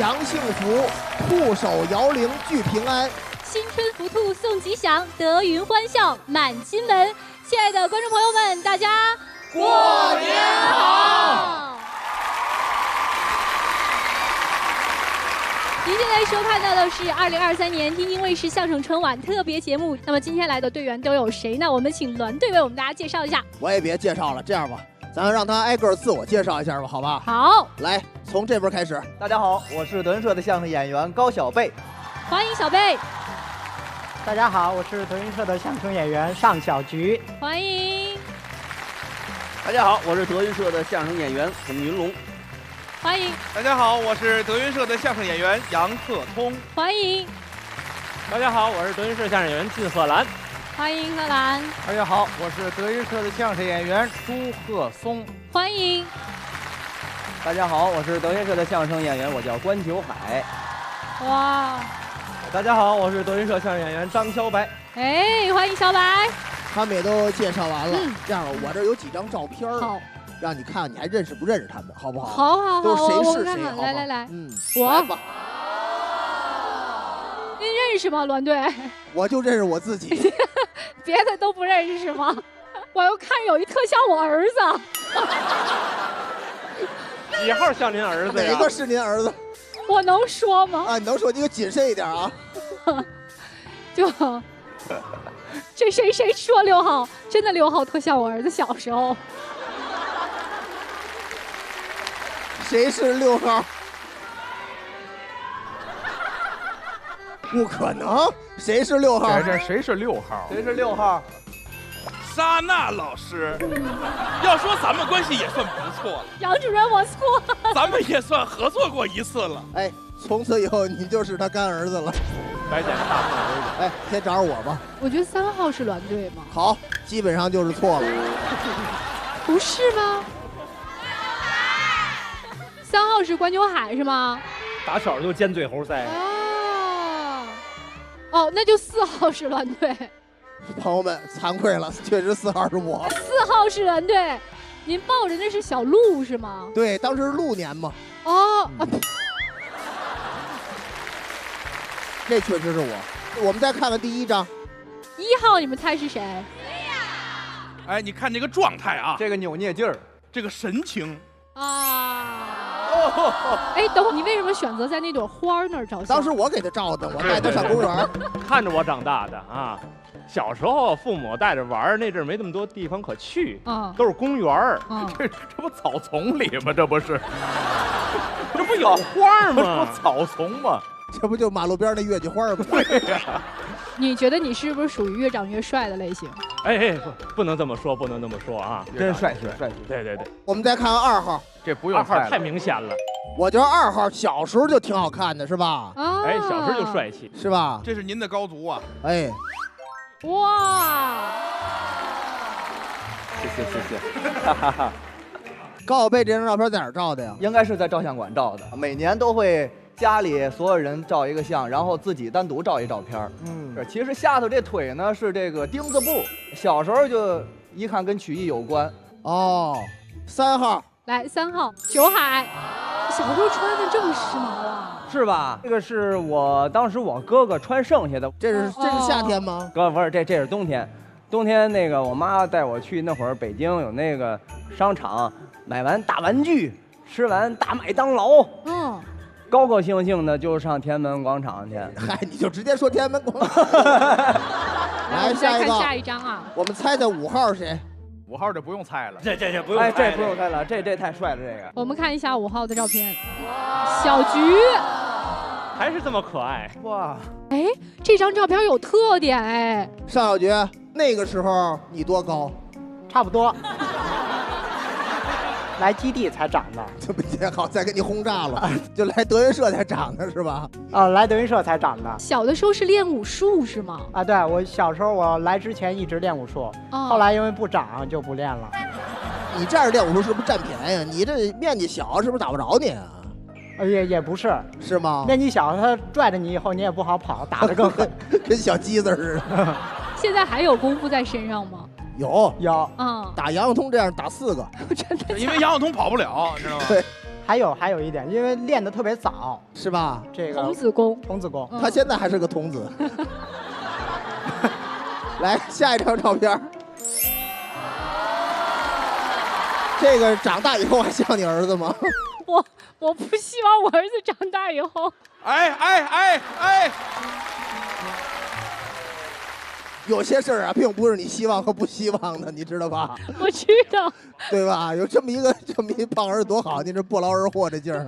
享幸福，兔手摇铃聚平安。新春福兔送吉祥，德云欢笑满金门。亲爱的观众朋友们，大家过年好！您现在收看到的是2023年天津卫视相声春晚特别节目。那么今天来的队员都有谁呢？我们请栾队为我们大家介绍一下。我也别介绍了，这样吧，咱让他挨个自我介绍一下吧，好吧？好，来，从这边开始。大家好，我是德云社的相声演员高小贝。欢迎小贝。大家好，我是德云社的相声演员尚小菊。欢迎。大家好，我是德云社的相声演员冯云龙。欢迎。大家好，我是德云社的相声演员杨鹤通。欢迎。大家好，我是德云社相声演员靳鹤兰。欢迎贺兰。大家好，我是德云社的相声演员朱鹤松。欢迎。大家好，我是德云社的相声演员，我叫关九海。哇！大家好，我是德云社相声演员张小白。哎，欢迎小白。他们也都介绍完了，这样我这有几张照片，好，让你看你还认识不认识他们，好不好？好，都是谁是谁，好，来，我来吧。您认识吗，栾队？我就认识我自己，别的都不认识是吗？我又看有一特像我儿子。几号像您儿子呀？哪个是您儿子？我能说吗？啊，你能说，你可谨慎一点啊。就这谁说6号？真的6号特像我儿子小时候。谁是6号？不可能，谁是6号？谁是6号？谁是6号？沙娜老师，要说咱们关系也算不错了。杨主任，我错了。咱们也算合作过一次了。哎，从此以后你就是他干儿子了。白捡大胖儿子。哎，先找我吧。我觉得3号是栾队吗？好，基本上就是错了。不是吗？3号是关九海是吗？打小就尖嘴猴腮。哦，那就4号是栾队。朋友们，惭愧了，确实4号是我。4号是栾队，您抱着那是小鹿是吗？对，当时是鹿年嘛。哦，这确实是我。我们再看看第1张，1号，你们猜是谁？哎，你看这个状态啊，这个扭捏劲儿，这个神情啊。哎，等会儿你为什么选择在那朵花那儿照相？当时我给他照的，我带他上公园，看着我长大的啊。小时候父母带着玩，那阵儿没那么多地方可去，都是公园。这不草丛里吗？这不是？这不有花吗？不草丛吗？这不就马路边那月季花吗？对呀。你觉得你是不是属于越长越帅的类型？哎，不能这么说，不能这么说啊！真帅气，帅气。对。我们再看看2号，这不用2号太明显了。我觉得2号小时候就挺好看的，是吧？哎，小时候就帅气，是吧？这是您的高足啊！哎，哇！谢。高小贝这张照片在哪儿照的呀？应该是在照相馆照的，每年都会家里所有人照一个相，然后自己单独照一照片。其实下头这腿呢是这个钉子布，小时候就一看跟曲艺有关。哦，3号，来3号九海，小时候穿的这么时髦啊？是吧？这个是当时我哥哥穿剩下的。这是夏天吗？哥，不是，这是冬天。冬天那个我妈带我去，那会儿北京有那个商场，买完大玩具，吃完大麦当劳。高高兴兴的就上天安门广场去。嗨，你就直接说天安门广场。来，下一张啊！我们猜猜5号是谁？5号就不用猜了。这不用猜。哎，这不用猜了，这太帅了，这个。我们看一下5号的照片，小菊还是这么可爱哇！哎，这张照片有特点哎。尚小菊，那个时候你多高？差不多。来基地才长的，这不也好，再给你轰炸了，就来德云社才长的是吧？来德云社才长的。小的时候是练武术是吗？啊，对，我小时候我来之前一直练武术，后来因为不长就不练了。你这样练武术是不是占便宜？你这面积小，是不是打不着你啊？也不是，是吗？面积小，他拽着你以后你也不好跑，打得更狠，跟小鸡子似的。现在还有功夫在身上吗？有，有，打杨晓通这样打4个，真的，因为杨晓通跑不了，知道吗？对，还有一点，因为练得特别早，是吧？这个童子功，童子功，他现在还是个童子。来，下一张照片。这个长大以后还像你儿子吗？我不希望我儿子长大以后。哎！有些事儿啊，并不是你希望和不希望的，你知道吧？我知道，对吧？有这么一胖儿子多好，你这不劳而获这劲儿。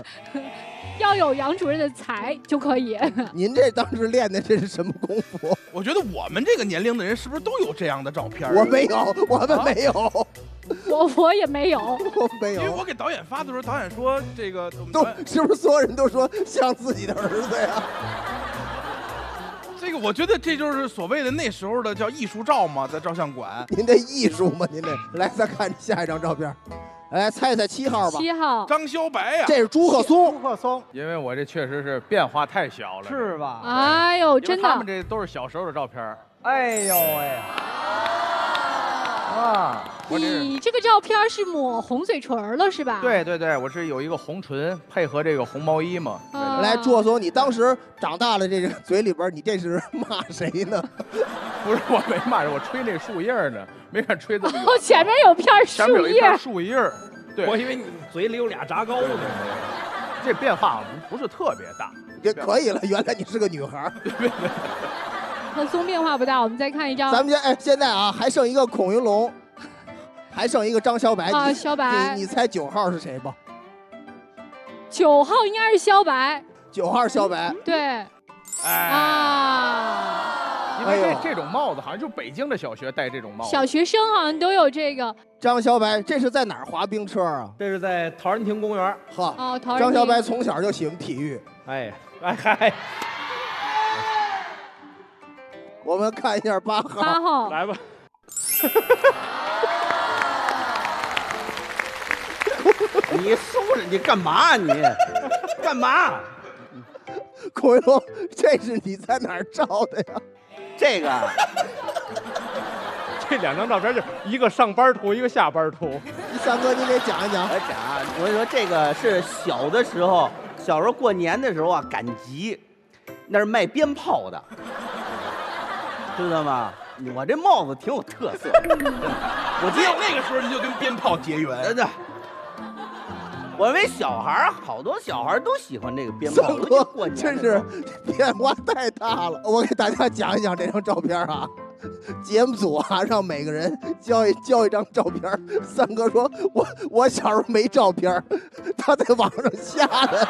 要有杨主任的才就可以。您这当时练的这是什么功夫？我觉得我们这个年龄的人是不是都有这样的照片？我没有，我们没有。我也没有，我没有。因为我给导演发的时候，导演说这个都是不是所有人都说像自己的儿子呀？这个我觉得这就是所谓的那时候的叫艺术照嘛，在照相馆。您这艺术吗？您这来，再看下一张照片。来猜猜7号吧。7号，张小白呀，这是朱鹤松。朱鹤松，因为我这确实是变化太小了，是吧？哎呦，真的，他们这都是小时候的照片。哎呦喂！啊，你这个照片是抹红嘴唇了是吧？对，我是有一个红唇配合这个红毛衣嘛。来，朱鹤松，你当时长大了，这个嘴里边，你这是骂谁呢？不是，我没骂人，我吹那树叶呢，没敢吹这么远。哦，前面有片前面有一片树叶。对，我以为你嘴里有俩炸糕呢。这变化不是特别大，这可以了。原来你是个女孩。鹤松变化不大，我们再看一张。咱们现在啊，还剩一个孔云龙，还剩一个张小白。啊，小白，你猜9号是谁吧？9号应该是小白。9号小白。对。因为这种帽子好像就北京的小学戴这种帽子。小学生好像都有这个。张小白，这是在哪儿滑冰车啊？这是在陶然亭公园。呵，哦，陶然亭。张小白从小就喜欢体育。哎。我们看一下8号。8号，来吧。你收着，你干嘛？你干嘛？孔云龙，这是你在哪儿照的呀？这个，这2张照片就一个上班图，一个下班图。三哥，你给讲一讲。我讲，我跟你说，这个是小时候过年的时候啊，赶集，那是卖鞭炮的，知道吗？我这帽子挺有特色。我记得那个时候你就跟鞭炮结缘。真的。我以为好多小孩都喜欢这个鞭炮。三哥，真是变化太大了。我给大家讲一讲这张照片啊。节目组啊，让每个人交一张照片。三哥说：“我小时候没照片，他在网上下的。”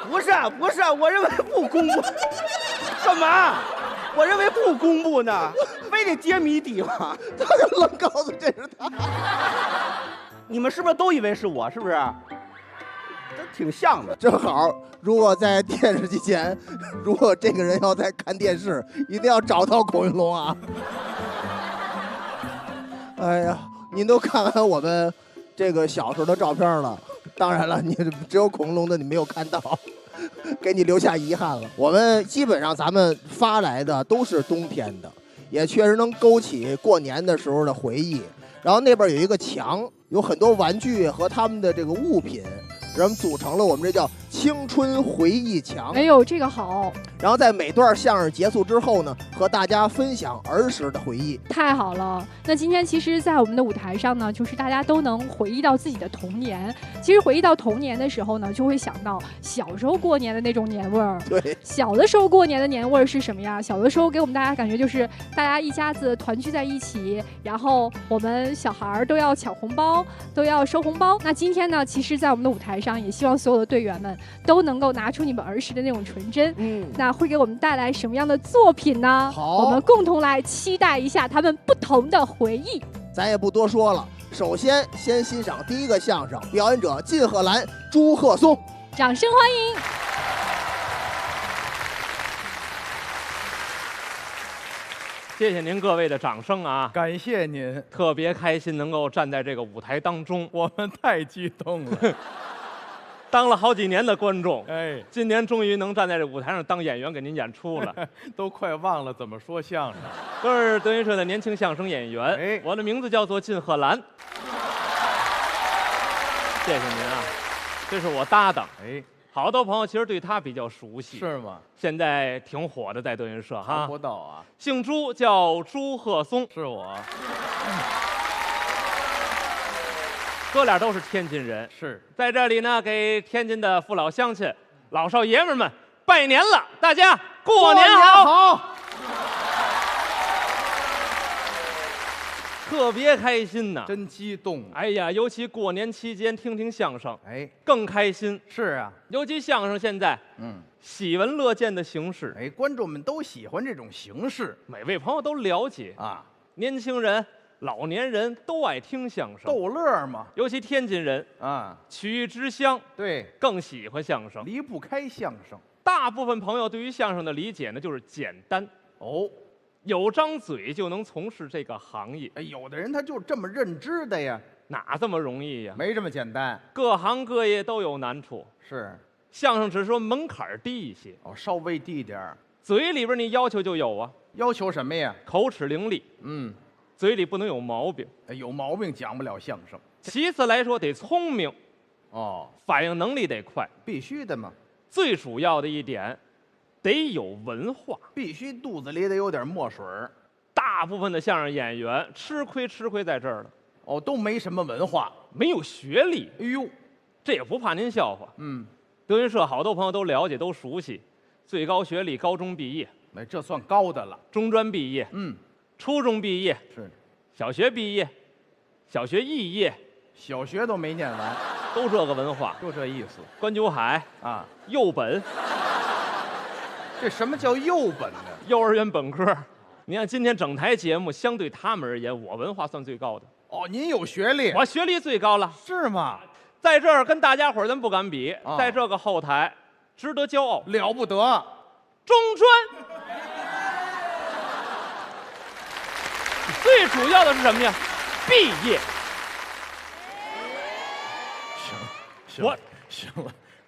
不是，我认为不公布。干嘛？我认为不公布呢，非得揭谜底吗？他就愣告诉这是他。你们是不是都以为是我？是不是？这挺像的。正好，如果在电视机前，如果这个人要在看电视，一定要找到孔云龙啊！哎呀，您都看完我们这个小时候的照片了，当然了，你只有孔云龙的你没有看到。给你留下遗憾了。我们基本上咱们发来的都是冬天的，也确实能勾起过年的时候的回忆。然后那边有一个墙，有很多玩具和他们的这个物品，让我们组成了我们这叫青春回忆墙。哎呦，这个好。然后在每段相声结束之后呢，和大家分享儿时的回忆。太好了。那今天其实在我们的舞台上呢，就是大家都能回忆到自己的童年。其实回忆到童年的时候呢，就会想到小时候过年的那种年味儿。对，小的时候过年的年味儿是什么呀？小的时候给我们大家感觉就是大家一家子团聚在一起，然后我们小孩儿都要抢红包，都要收红包。那今天呢，其实在我们的舞台上，也希望所有的队员们都能够拿出你们儿时的那种纯真。那会给我们带来什么样的作品呢？好，我们共同来期待一下他们不同的回忆。咱也不多说了，首先先欣赏第一个相声，表演者靳鹤兰、朱鹤松，掌声欢迎。谢谢您各位的掌声啊！感谢您，特别开心能够站在这个舞台当中，我们太激动了。当了好几年的观众，哎，今年终于能站在这舞台上当演员给您演出了，都快忘了怎么说相声。都是德云社的年轻相声演员，我的名字叫做靳鹤兰。谢谢您啊，这是我搭档。哎，好多朋友其实对他比较熟悉，是吗？现在挺火的，在德云社哈。看不到啊，姓朱，叫朱鹤松，是我。哥俩都是天津人，是在这里呢，给天津的父老乡亲、老少爷们们拜年了，大家过年好！特别开心呐，真激动。哎呀，尤其过年期间听听相声，哎，更开心。是啊，尤其相声现在，喜闻乐见的形式，哎，观众们都喜欢这种形式，每位朋友都了解啊，年轻人、老年人都爱听相声，逗乐嘛。尤其天津人啊，曲艺之乡，对，更喜欢相声，离不开相声。大部分朋友对于相声的理解呢，就是简单哦，有张嘴就能从事这个行业。哎，有的人他就这么认知的呀，哪这么容易呀？没这么简单。各行各业都有难处，是，相声只是说门槛低一些，哦，稍微低一点儿。嘴里边你要求就有啊，要求什么呀？口齿伶俐，嘴里不能有毛病，有毛病讲不了相声。其次来说得聪明，哦，反应能力得快，必须的嘛。最主要的一点，得有文化，必须肚子里得有点墨水儿。大部分的相声演员吃亏在这儿了。哦，都没什么文化，没有学历。哎呦，这也不怕您笑话。德云社好多朋友都了解，都熟悉。最高学历高中毕业，哎，这算高的了。中专毕业，初中毕业，是，小学毕业，小学肄业，小学都没念完，都这个文化，就这意思。关九海啊，幼本。这什么叫幼本呢？幼儿园本科。你看今天整台节目，相对他们而言，我文化算最高的。哦，您有学历，我学历最高了，是吗？在这儿跟大家伙儿咱不敢比，在这个后台值得骄傲，了不得。中专。最主要的是什么呀？毕业。行了，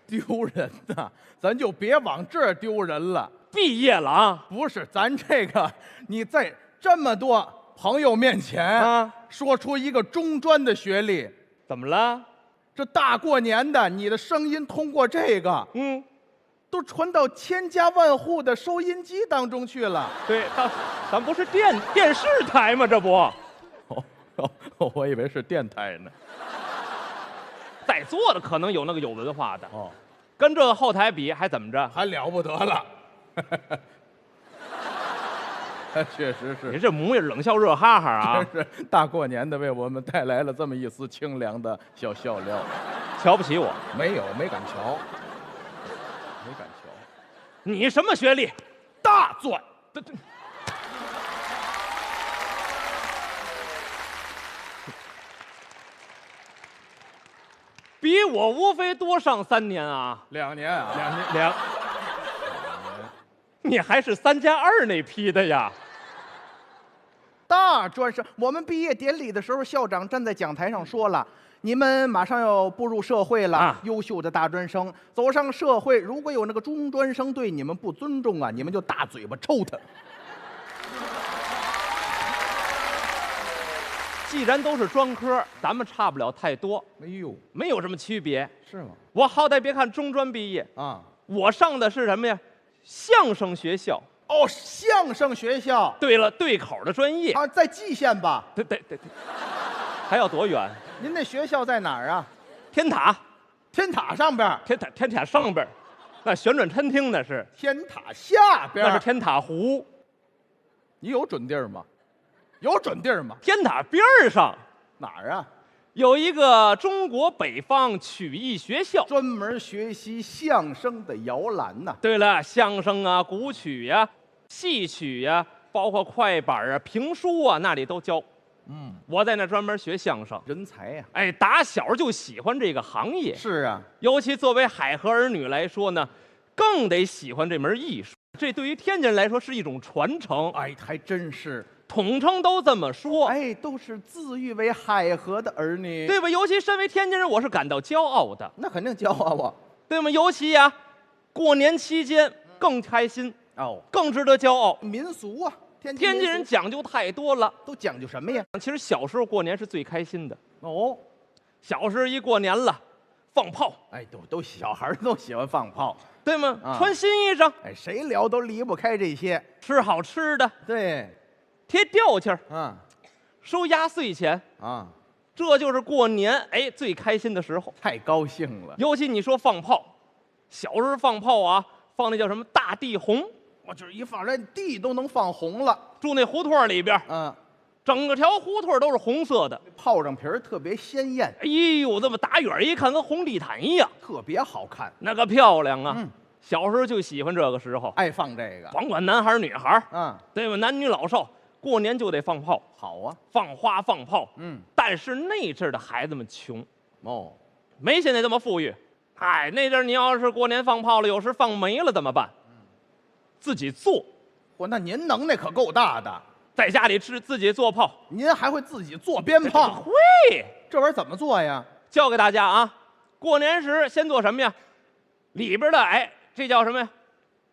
丢人呐！咱就别往这儿丢人了。毕业了啊？不是，咱这个你在这么多朋友面前啊，说出一个中专的学历，怎么了？这大过年的，你的声音通过这个，都传到千家万户的收音机当中去了。对，咱不是电视台吗？这不？我以为是电台呢。在座的可能有那个有文化的跟这个后台比还怎么着？还了不得了。确实是，你这模样冷笑热哈哈啊！真是大过年的为我们带来了这么一丝清凉的小笑料。瞧不起我？没有，没敢瞧，没敢瞧。你什么学历？大专。比我无非多上3年啊，2年啊，2年。你还是3+2那批的呀？大专生，我们毕业典礼的时候，校长站在讲台上说了：“你们马上要步入社会了，优秀的大专生走上社会，如果有那个中专生对你们不尊重啊，你们就大嘴巴抽他。”既然都是专科，咱们差不了太多。哎呦，没有什么区别，是吗？我好歹别看中专毕业啊，我上的是什么呀？相声学校。哦，相声学校。对了，对口的专业啊，在蓟县吧？对，还要多远？您那学校在哪儿啊？天塔。天塔上边。天塔上边，那旋转餐厅那是。天塔下边。那是天塔湖。你有准地儿吗？有准地儿吗？天塔边上哪儿啊？有一个中国北方曲艺学校，专门学习相声的摇篮呐。对了，相声啊、古曲呀、戏曲呀，包括快板啊、评书啊，那里都教。我在那专门学相声，人才呀！哎，打小就喜欢这个行业。是啊，尤其作为海河儿女来说呢，更得喜欢这门艺术。这对于天津人来说是一种传承。哎，还真是。统称都这么说，哎，都是自誉为海河的儿女，对吧？尤其身为天津人，我是感到骄傲的。那肯定骄傲啊，对吗？尤其呀，过年期间更开心哦，更值得骄傲。民俗啊，天津人讲究太多了，都讲究什么呀？其实小时候过年是最开心的哦，小时一过年了，放炮，哎，都小孩都喜欢放炮，对吗？啊穿新衣裳，哎，谁聊都离不开这些。吃好吃的，对，贴吊签儿，嗯收压岁钱，啊，这就是过年哎最开心的时候。太高兴了。尤其你说放炮，小时候放炮啊，放那叫什么大地红，我就是一放，这地都能放红了。住那胡同里边，嗯，整个条胡同都是红色的。炮仗皮儿特别鲜艳，哎呦，这么打远一看，跟红地毯一样，特别好看。那个漂亮啊！嗯小时候就喜欢这个时候，爱放这个。甭管男孩儿女孩儿，嗯，对吧？男女老少，过年就得放炮，好啊。放花放炮。嗯，但是那阵儿的孩子们穷，哦，没现在这么富裕。哎，那阵儿你要是过年放炮了，有时放没了怎么办？自己做，嚯，那您能耐可够大的，在家里自己做炮。您还会自己做鞭炮？会，这玩意儿怎么做呀？教给大家啊！过年时先做什么呀？里边的哎，这叫什么呀？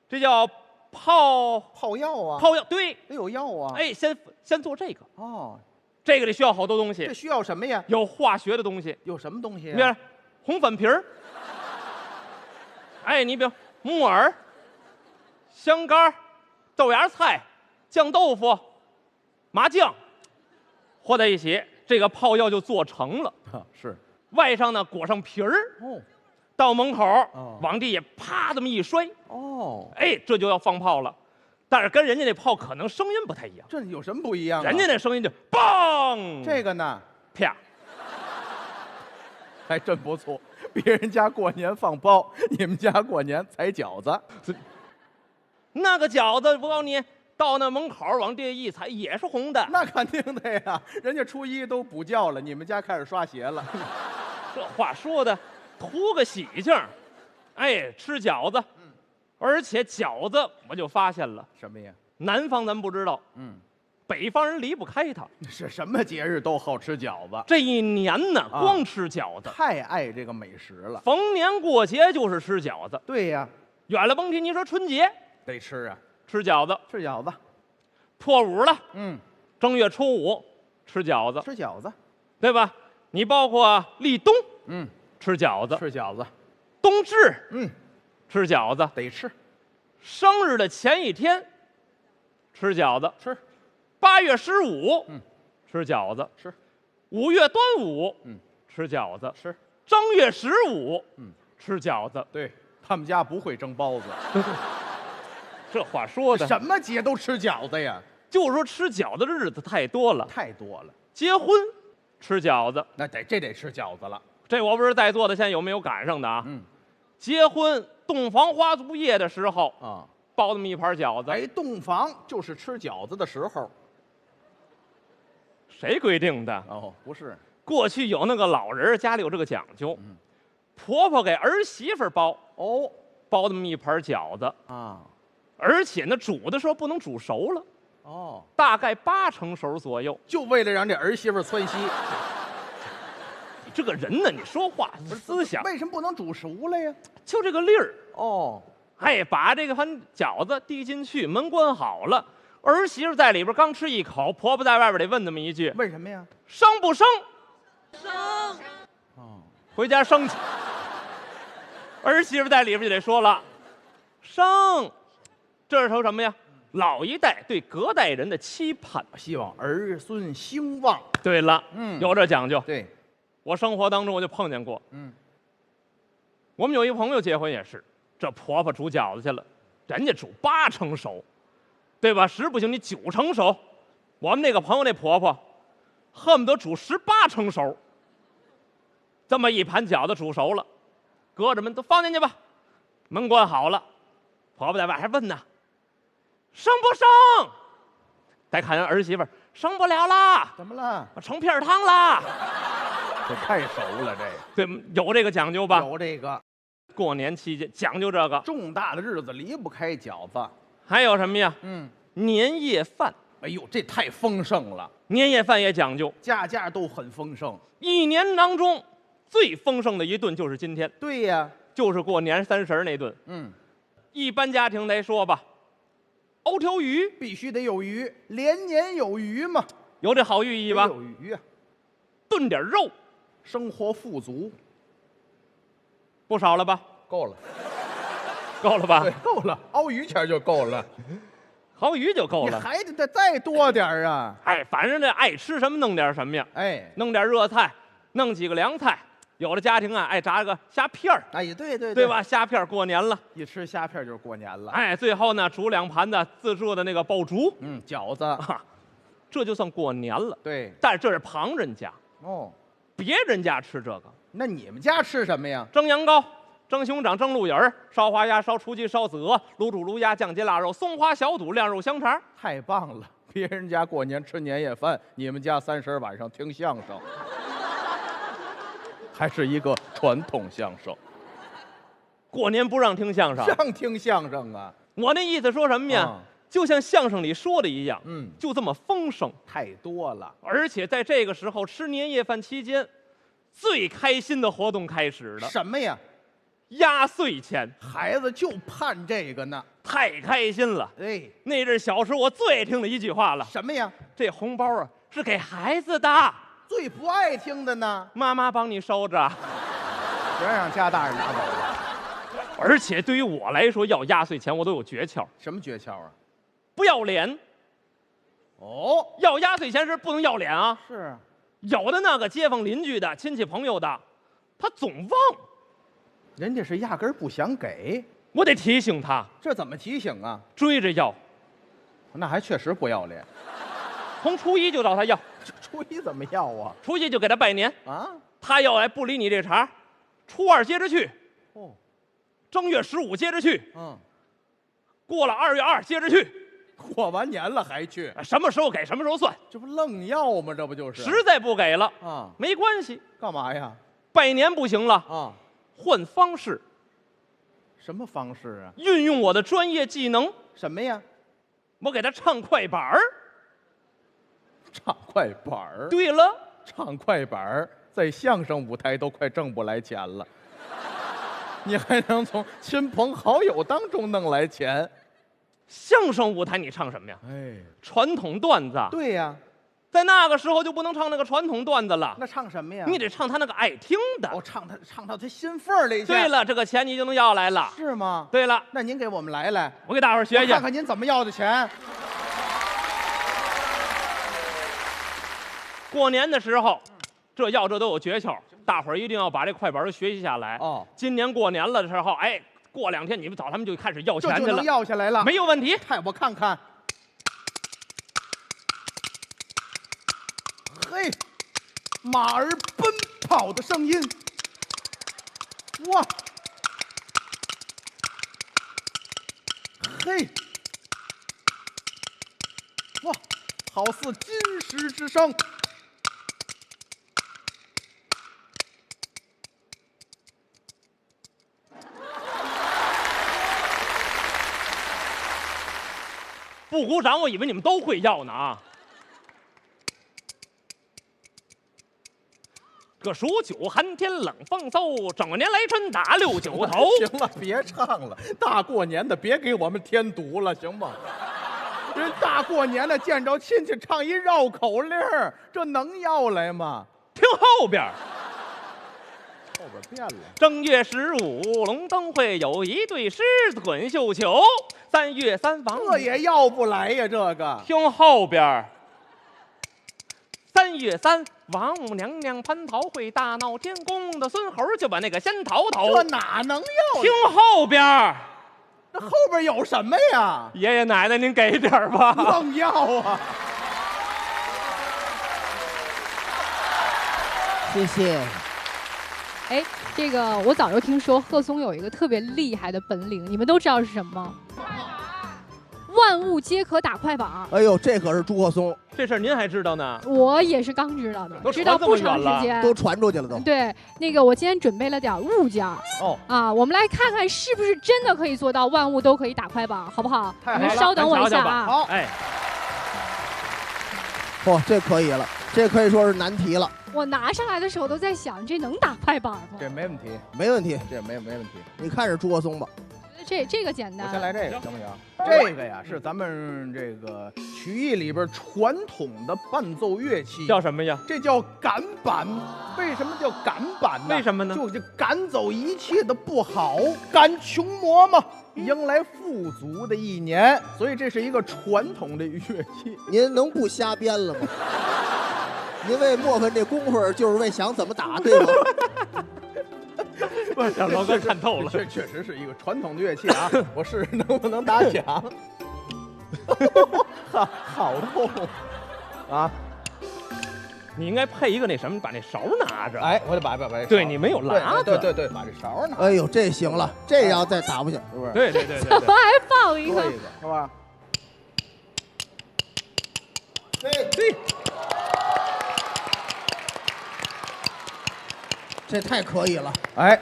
这叫炮药啊，炮药。对，得有药啊。哎，先做这个。哦，这个里需要好多东西，这需要什么呀？有化学的东西，有什么东西你比如呀？红粉皮儿，哎，你比如木耳、香干、豆芽菜、酱豆腐、麻酱，和在一起，这个炮药就做成了。是。外上呢裹上皮儿，哦，到门口哦往地下啪这么一摔，哦，哎，这就要放炮了。但是跟人家那炮可能声音不太一样，这有什么不一样啊？人家那声音就梆，这个呢，啪，还真不错。别人家过年放炮，你们家过年踩饺子。那个饺子，我告诉你，到那门口往地下一踩也是红的。那肯定的呀，人家初一都补觉了，你们家开始刷鞋了。这话说的，图个喜庆儿，哎，吃饺子，而且饺子我就发现了，什么呀？南方咱不知道，嗯，北方人离不开它。是什么节日都好吃饺子，这一年呢，啊光吃饺子，太爱这个美食了。逢年过节就是吃饺子。对呀，远了甭提，你说春节得吃啊，吃饺子，吃饺子。破五了，嗯，正月初五吃饺子，吃饺子。对吧？你包括立冬嗯，吃饺子，吃饺子。冬至嗯，吃饺子，得吃生日的前一天吃饺子，吃8月15，嗯，吃饺子，吃5月端午，嗯，吃饺子，吃。正月15，嗯，吃饺子。对他们家不会蒸包子，这话说的，什么节都吃饺子呀？就是说吃饺子的日子太多了。太多了，结婚吃饺子，那这得吃饺子了。这我不知道在座的现在有没有赶上的啊？嗯，结婚洞房花烛夜的时候，啊，包那么一盘饺子，哎，洞房就是吃饺子的时候。谁规定的？哦，不是，过去有那个老人家里有这个讲究，婆婆给儿媳妇包，哦，包那么一盘饺子，啊，而且呢煮的时候不能煮熟了，哦，大概80%熟左右。就为了让这儿媳妇窜稀。你这个人呢，你说话思想为什么不能煮熟了呀？就这个粒儿。哦，哎，把这个盘饺子递进去，门关好了。儿媳妇在里边刚吃一口，婆婆在外边得问这么一句：为什么呀？生不生？生。哦，回家生去。儿媳妇在里边就得说了，生，这是说什么呀？老一代对隔代人的期盼。希望儿孙兴旺。对了，有这讲究。对，我生活当中我就碰见过，嗯，我们有一个朋友结婚也是，这婆婆煮饺子去了，人家煮80%熟，对吧？实不行你90%熟。我们那个朋友那婆婆，恨不得煮18%熟。这么一盘饺子煮熟了，隔着门都放进去吧，门关好了，婆婆在外还问呢，生不生？再看人儿媳妇生不了啦，怎么了？成片汤啦。这太熟了，这对，有这个讲究吧？有这个。过年期间讲究这个，重大的日子离不开饺子。还有什么呀？嗯，年夜饭。哎呦，这太丰盛了，年夜饭也讲究，家家都很丰盛。一年当中最丰盛的一顿就是今天，对呀，就是过年30那顿。嗯，一般家庭来说吧，熬条鱼必须得有鱼，连年有余嘛。有这好寓意吧？有鱼啊，炖点肉，生活富足，不少了吧？够了，够了吧？对，够了，熬鱼钱就够了，熬鱼就够你了。还得再多点儿啊！哎，反正这爱吃什么弄点什么呀。哎，弄点热菜，弄几个凉菜。有的家庭啊，爱炸个虾片儿。哎，对对对吧？虾片儿过年了，一吃虾片就是过年了。哎，最后呢，煮2盘子自制的那个爆竹，饺子，这就算过年了。对，但是这是旁人家，哦，别人家吃这个，那你们家吃什么呀？蒸羊羔、蒸熊掌、蒸鹿眼儿、烧花鸭、烧雏鸡、烧子鹅、卤煮、卤鸭、酱鸡、腊肉、松花小肚、晾肉香肠。太棒了！别人家过年吃年夜饭，你们家30晚上听相声，还是一个传统相声。过年不让听相声，让听相声啊！我那意思说什么呀？就像相声里说的一样，就这么丰盛，太多了。而且在这个时候吃年夜饭期间，最开心的活动开始了。什么呀？压岁钱。孩子就盼这个呢，太开心了。哎，那阵小时候我最爱听的一句话了。什么呀？这红包啊是给孩子的。最不爱听的呢？妈妈帮你收着，别让家大人拿走了。而且对于我来说，要压岁钱我都有诀窍。什么诀窍啊？不要脸。哦，要压岁钱时不能要脸啊。是。有的那个街坊邻居的、亲戚朋友的，他总忘。人家是压根儿不想给，我得提醒他。这怎么提醒啊？追着要。那还确实不要脸。从初一就找他要。初一怎么要啊？初一就给他拜年啊。他要来不理你这茬，初2接着去。哦。正月15接着去。过了2月2接着去。过完年了还去？什么时候给什么时候算。这不愣要吗？这不就是？实在不给了啊，没关系。干嘛呀？拜年不行了啊，换方式。什么方式啊？运用我的专业技能。什么呀？我给他唱快板儿。唱快板儿。对了，唱快板儿在相声舞台都快挣不来钱了，你还能从亲朋好友当中弄来钱？相声舞台你唱什么呀？哎，传统段子。对呀，在那个时候就不能唱那个传统段子了。那唱什么呀？你得唱他那个爱听的。哦，唱到他心缝儿里去。对了，这个钱你就能要来了。是吗？对了，那您给我们来，我给大伙儿学学，看看您怎么要的钱。过年的时候，这都有诀窍，大伙儿一定要把这快板都学习下来。哦，今年过年了的时候，哎，过2天你们找他们就开始要钱去了，就能要下来了，没有问题。嗨，我看看。嘿，马儿奔跑的声音，哇，嘿，哇，好似金石之声。不鼓掌，我以为你们都会要呢啊！个数9寒天冷风嗖，整个年来春打6九头。行了，别唱了，大过年的别给我们添堵了，行吗？人大过年的见着亲戚唱一绕口令儿，这能要来吗？听后边。后边变了。正月15龙灯会，有一对狮子滚绣球。3月3王，这也要不来呀，这个。听后边。3月3，王母娘娘蟠桃会，大闹天宫的孙猴就把那个仙桃头。这哪能要？听后边。这后边有什么呀？爷爷奶奶，您给点吧。愣要啊！谢谢。哎，这个我早就听说贺松有一个特别厉害的本领，你们都知道是什么吗？万物皆可打快板。哎呦，这可是朱贺松，这事儿您还知道呢？我也是刚知道的，知道不长时间，都传出去了都。对，那个我今天准备了点物件哦啊，我们来看看是不是真的可以做到万物都可以打快板，好不好？太好了，你们稍等我一下啊。好，哎，嚯，这可以了，这可以说是难题了。我拿上来的时候都在想，这能打快板吗？这没问题，没问题，这没问题。你看是朱贺松吧？绝这个简单。我先来这个行不行？这个呀是咱们这个曲艺里边传统的伴奏乐器，叫什么呀？这叫赶板。为什么叫赶板呢？为什么呢？就是赶走一切的不好，赶穷魔嘛，迎来富足的一年。所以这是一个传统的乐器。您能不瞎编了吗？您为磨粉这功夫就是为想怎么打，对吗？让老哥看透了，确实是一个传统的乐器啊！我试试能不能打响。好痛啊！你应该配一个那什么，把那勺拿着。哎，我得把对你没有喇子，对，把这勺拿。哎呦，这行了，这要再打不响，是不是？对。怎么还放一个？是吧？对，这太可以了。哎，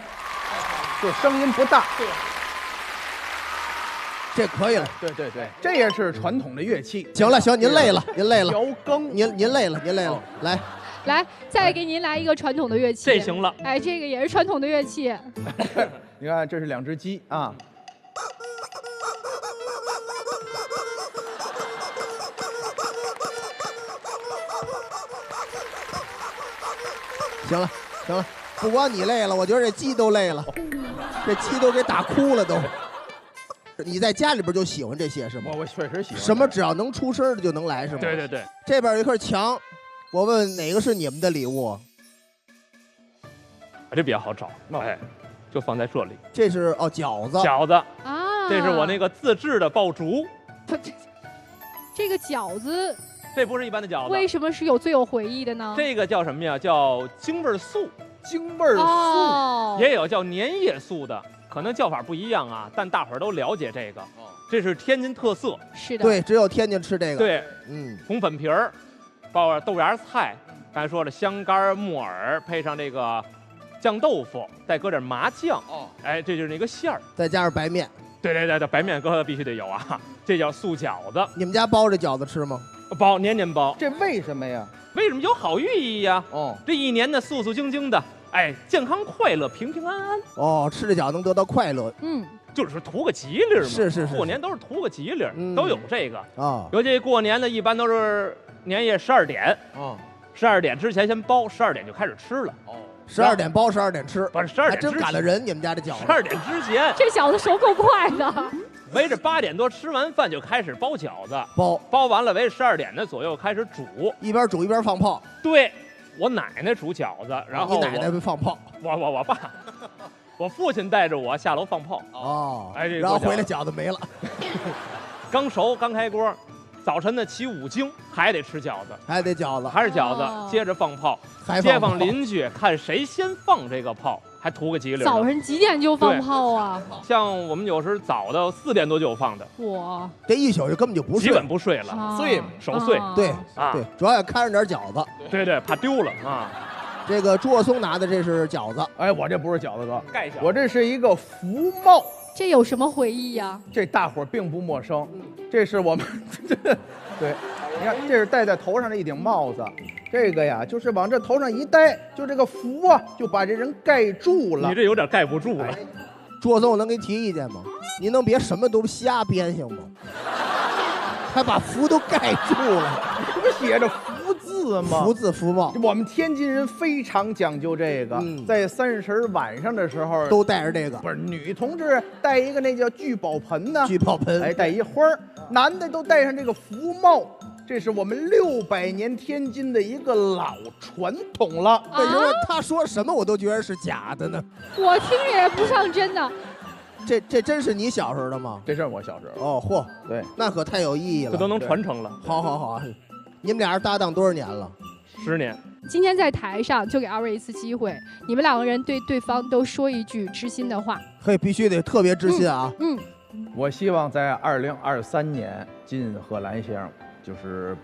就声音不大。对。这可以了，对，这也是传统的乐器。行，您累了，调羹，您累了，来，再给您来一个传统的乐器。这行了，哎，这个也是传统的乐器。你看，这是2只鸡啊。行了，不光你累了，我觉得这鸡都累了，这鸡都给打哭了都。你在家里边就喜欢这些是吗？我确实喜欢。什么只要能出声的就能来是吗？对。这边有一块墙，我问哪个是你们的礼物？这比较好找，哎，就放在这里。这是饺子啊，这是我那个自制的爆竹。这个饺子，这不是一般的饺子。为什么是最有回忆的呢？这个叫什么呀？叫京味素。京味素，也有叫年夜素的。可能叫法不一样啊，但大伙儿都了解这个。这是天津特色。是的。对，只有天津吃这个。对，红粉皮儿，包着豆芽菜，刚才说了香干、木耳，配上这个酱豆腐，再搁点麻酱。哎，这就是那个馅儿，再加上白面。对，白面搁必须得有啊，这叫素饺子。你们家包这饺子吃吗？包，年包。这为什么呀？为什么有好寓意呀？这一年的素静静的。哎，健康快乐，平安安。吃这饺子能得到快乐。就是图个吉利嘛。是。过年都是图个吉利，都有这个啊。尤其过年的，一般都是年夜12点。12点之前先包，12点就开始吃了。12点包，12点吃。不是12点，还真赶了人，你们家这饺子。12点之前，这饺子手够快的。围着8点多吃完饭就开始包饺子，包完了围着12点的左右开始煮，一边煮一边放炮。对。我奶奶煮饺子，然后你奶奶放炮，我爸，我父亲带着我下楼放炮。哎，然后回来饺子没了，刚熟刚开锅，早晨的起5更还得吃饺子，还是饺子，接着放炮，街坊邻居看谁先放这个炮，还图个吉利。早晨几点就放炮啊？像我们有时早到4点多就放的。哇，这一宿就根本就不睡，基本不睡了，守岁。对，主要也看着点饺子。对，怕丢了啊。这个朱若松拿的这是饺子，哎，我这不是饺子哥，盖饺子，我这是一个福帽。这有什么回忆呀？这大伙儿并不陌生，这是我们对，你看这是戴在头上的一顶帽子，这个呀就是往这头上一戴，就这个福啊就把这人盖住了。你这有点盖不住了。朱若松，我能给你提意见吗？您能别什么都瞎编行吗？还把福都盖住了，这不写着福字吗？福字福帽，我们天津人非常讲究这个，在30晚上的时候都带着这个。不是女同志带一个那叫聚宝盆呢，聚宝盆，哎，带一花儿；男的都戴上这个福帽。这是我们600年天津的一个老传统了。为什么他说什么我都觉得是假的呢？我听着也不像真的。这真是你小时候的吗？这是我小时候。哦，嚉，对，那可太有意义了，这都能传承了。好，你们俩人搭档多少年了？10年。今天在台上就给2位一次机会，你们2个人对对方都说一句知心的话。嘿，必须得特别知心啊！我希望在2023年金贺兰先生就是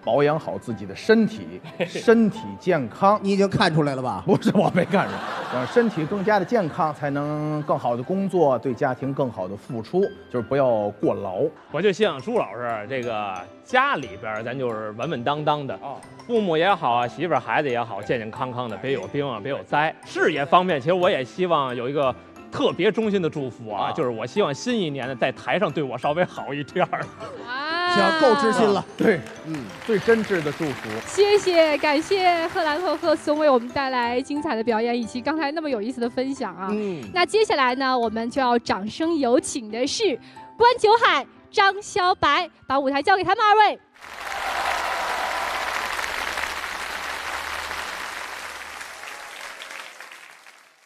保养好自己的身体，身体健康。你已经看出来了吧？不是，我没看出来。让身体更加的健康，才能更好的工作，对家庭更好的付出，就是不要过劳。我就希望朱老师这个家里边咱就是稳稳当当的，父母也好啊，媳妇儿孩子也好，健健康康的，别有病啊，别有灾。事业方面，其实我也希望有一个特别衷心的祝福啊，就是我希望新一年呢，在台上对我稍微好一点儿。行，够知心了。对，最真挚的祝福。谢谢，感谢贺兰和贺松为我们带来精彩的表演，以及刚才那么有意思的分享啊。那接下来呢，我们就要掌声有请的是关九海、张小白，把舞台交给他们二位。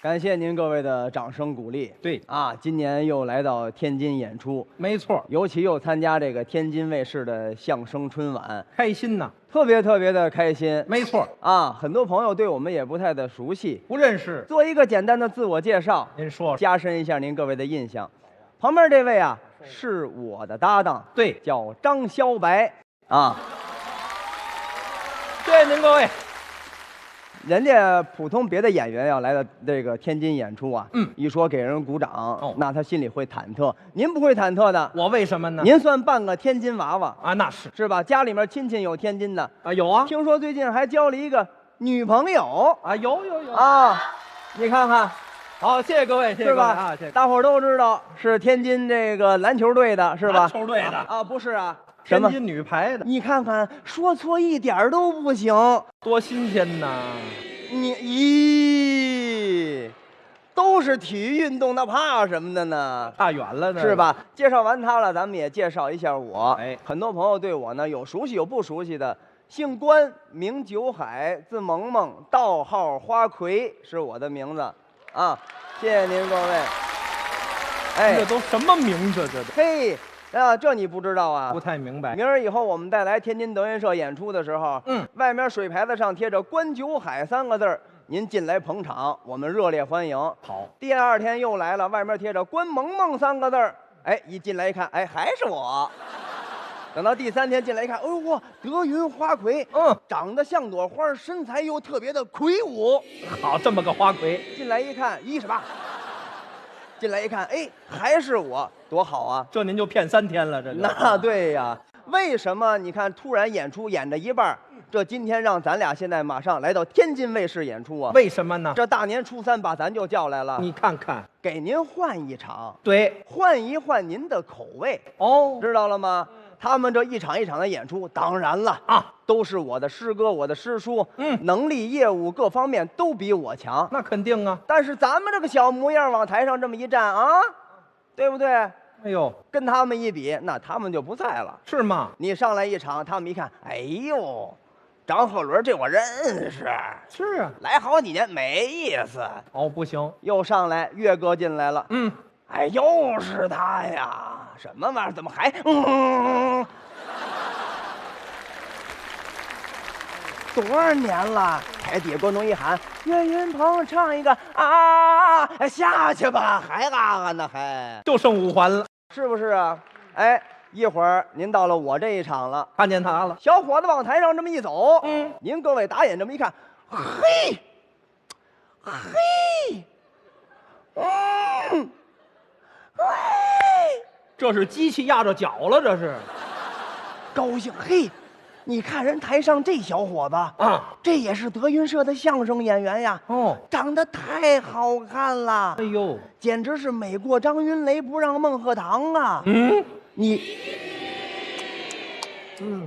感谢您各位的掌声鼓励。对啊，今年又来到天津演出，没错，尤其又参加这个天津卫视的相声春晚，开心呐，特别的开心。没错啊，很多朋友对我们也不太的熟悉，不认识。做一个简单的自我介绍，您说，加深一下您各位的印象。旁边这位啊，是我的搭档，对，叫张小白啊。谢谢您各位。人家普通别的演员要来到这个天津演出啊，一说给人鼓掌，那他心里会忐忑。您不会忐忑的，我为什么呢？您算半个天津娃娃啊，那是吧？家里面亲戚有天津的啊，有啊。听说最近还交了一个女朋友啊，有啊，你看看。好，谢谢各位，谢谢是吧？啊，谢谢。大伙儿都知道是天津这个篮球队的，是吧？篮球队的啊，不是啊，天津女排的。你看看，说错一点都不行，多新鲜呐！咦，都是体育运动，那怕什么的呢？差远了呢，是吧？介绍完他了，咱们也介绍一下我。哎，很多朋友对我呢有熟悉有不熟悉的。姓关，名九海，字萌萌，道号花魁，是我的名字。啊，谢谢您各位。哎，这都什么名字？这都嘿啊，这你不知道啊？不太明白。明儿以后我们再来天津德云社演出的时候，外面水牌子上贴着“关九海”3个字儿，您进来捧场，我们热烈欢迎。好，第二天又来了，外面贴着“关萌萌”3个字儿，哎，一进来一看，哎，还是我。等到第3天进来一看，哎呦哇，德云花魁，长得像朵花，身材又特别的魁梧。好，这么个花魁，进来一看，18。进来一看，哎，还是我，多好啊！这您就骗3天了，这那对呀。为什么你看突然演出演着一半，这今天让咱俩现在马上来到天津卫视演出啊？为什么呢？这大年初3把咱就叫来了，你看看，给您换一场，对，换一换您的口味哦，知道了吗？他们这一场一场的演出，当然了啊，都是我的师哥，我的师叔，能力、业务各方面都比我强，那肯定啊。但是咱们这个小模样往台上这么一站啊，对不对？哎呦，跟他们一比，那他们就不在了，是吗？你上来一场，他们一看，哎呦，张鹤伦这我认识，是啊，来好几年没意思。哦，不行，又上来，岳哥进来了，哎，又是他呀。什么玩意儿？怎么还？多少年了？台底下观众一喊岳云鹏唱一个啊，下去吧，还啊呢，还就剩5环了，是不是啊？哎，一会儿您到了我这一场了，看见他了。小伙子往台上这么一走，您各位打眼这么一看，嘿，这是机器压着脚了，这是高兴。嘿，你看人台上这小伙子啊，这也是德云社的相声演员呀。哦，长得太好看了。哎呦，简直是美过张云雷，不让孟鹤堂啊。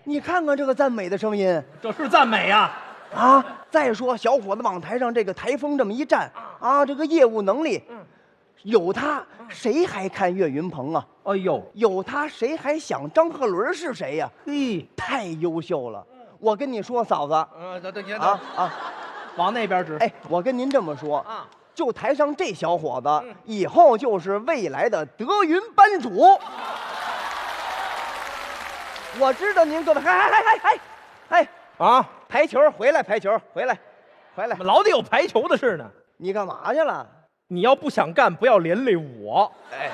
你看看这个赞美的声音，这是赞美呀。啊，再说小伙子往台上这个台风这么一站啊，这个业务能力，有他谁还看岳云鹏啊？哎呦，有他谁还想张鹤伦是谁呀？嘿，太优秀了！我跟你说，嫂子，往那边指。哎，我跟您这么说啊，就台上这小伙子，以后就是未来的德云班主。我知道您各位，哎啊，排球回来，排球回来，老得有排球的事呢。你干嘛去了？你要不想干，不要连累我。哎，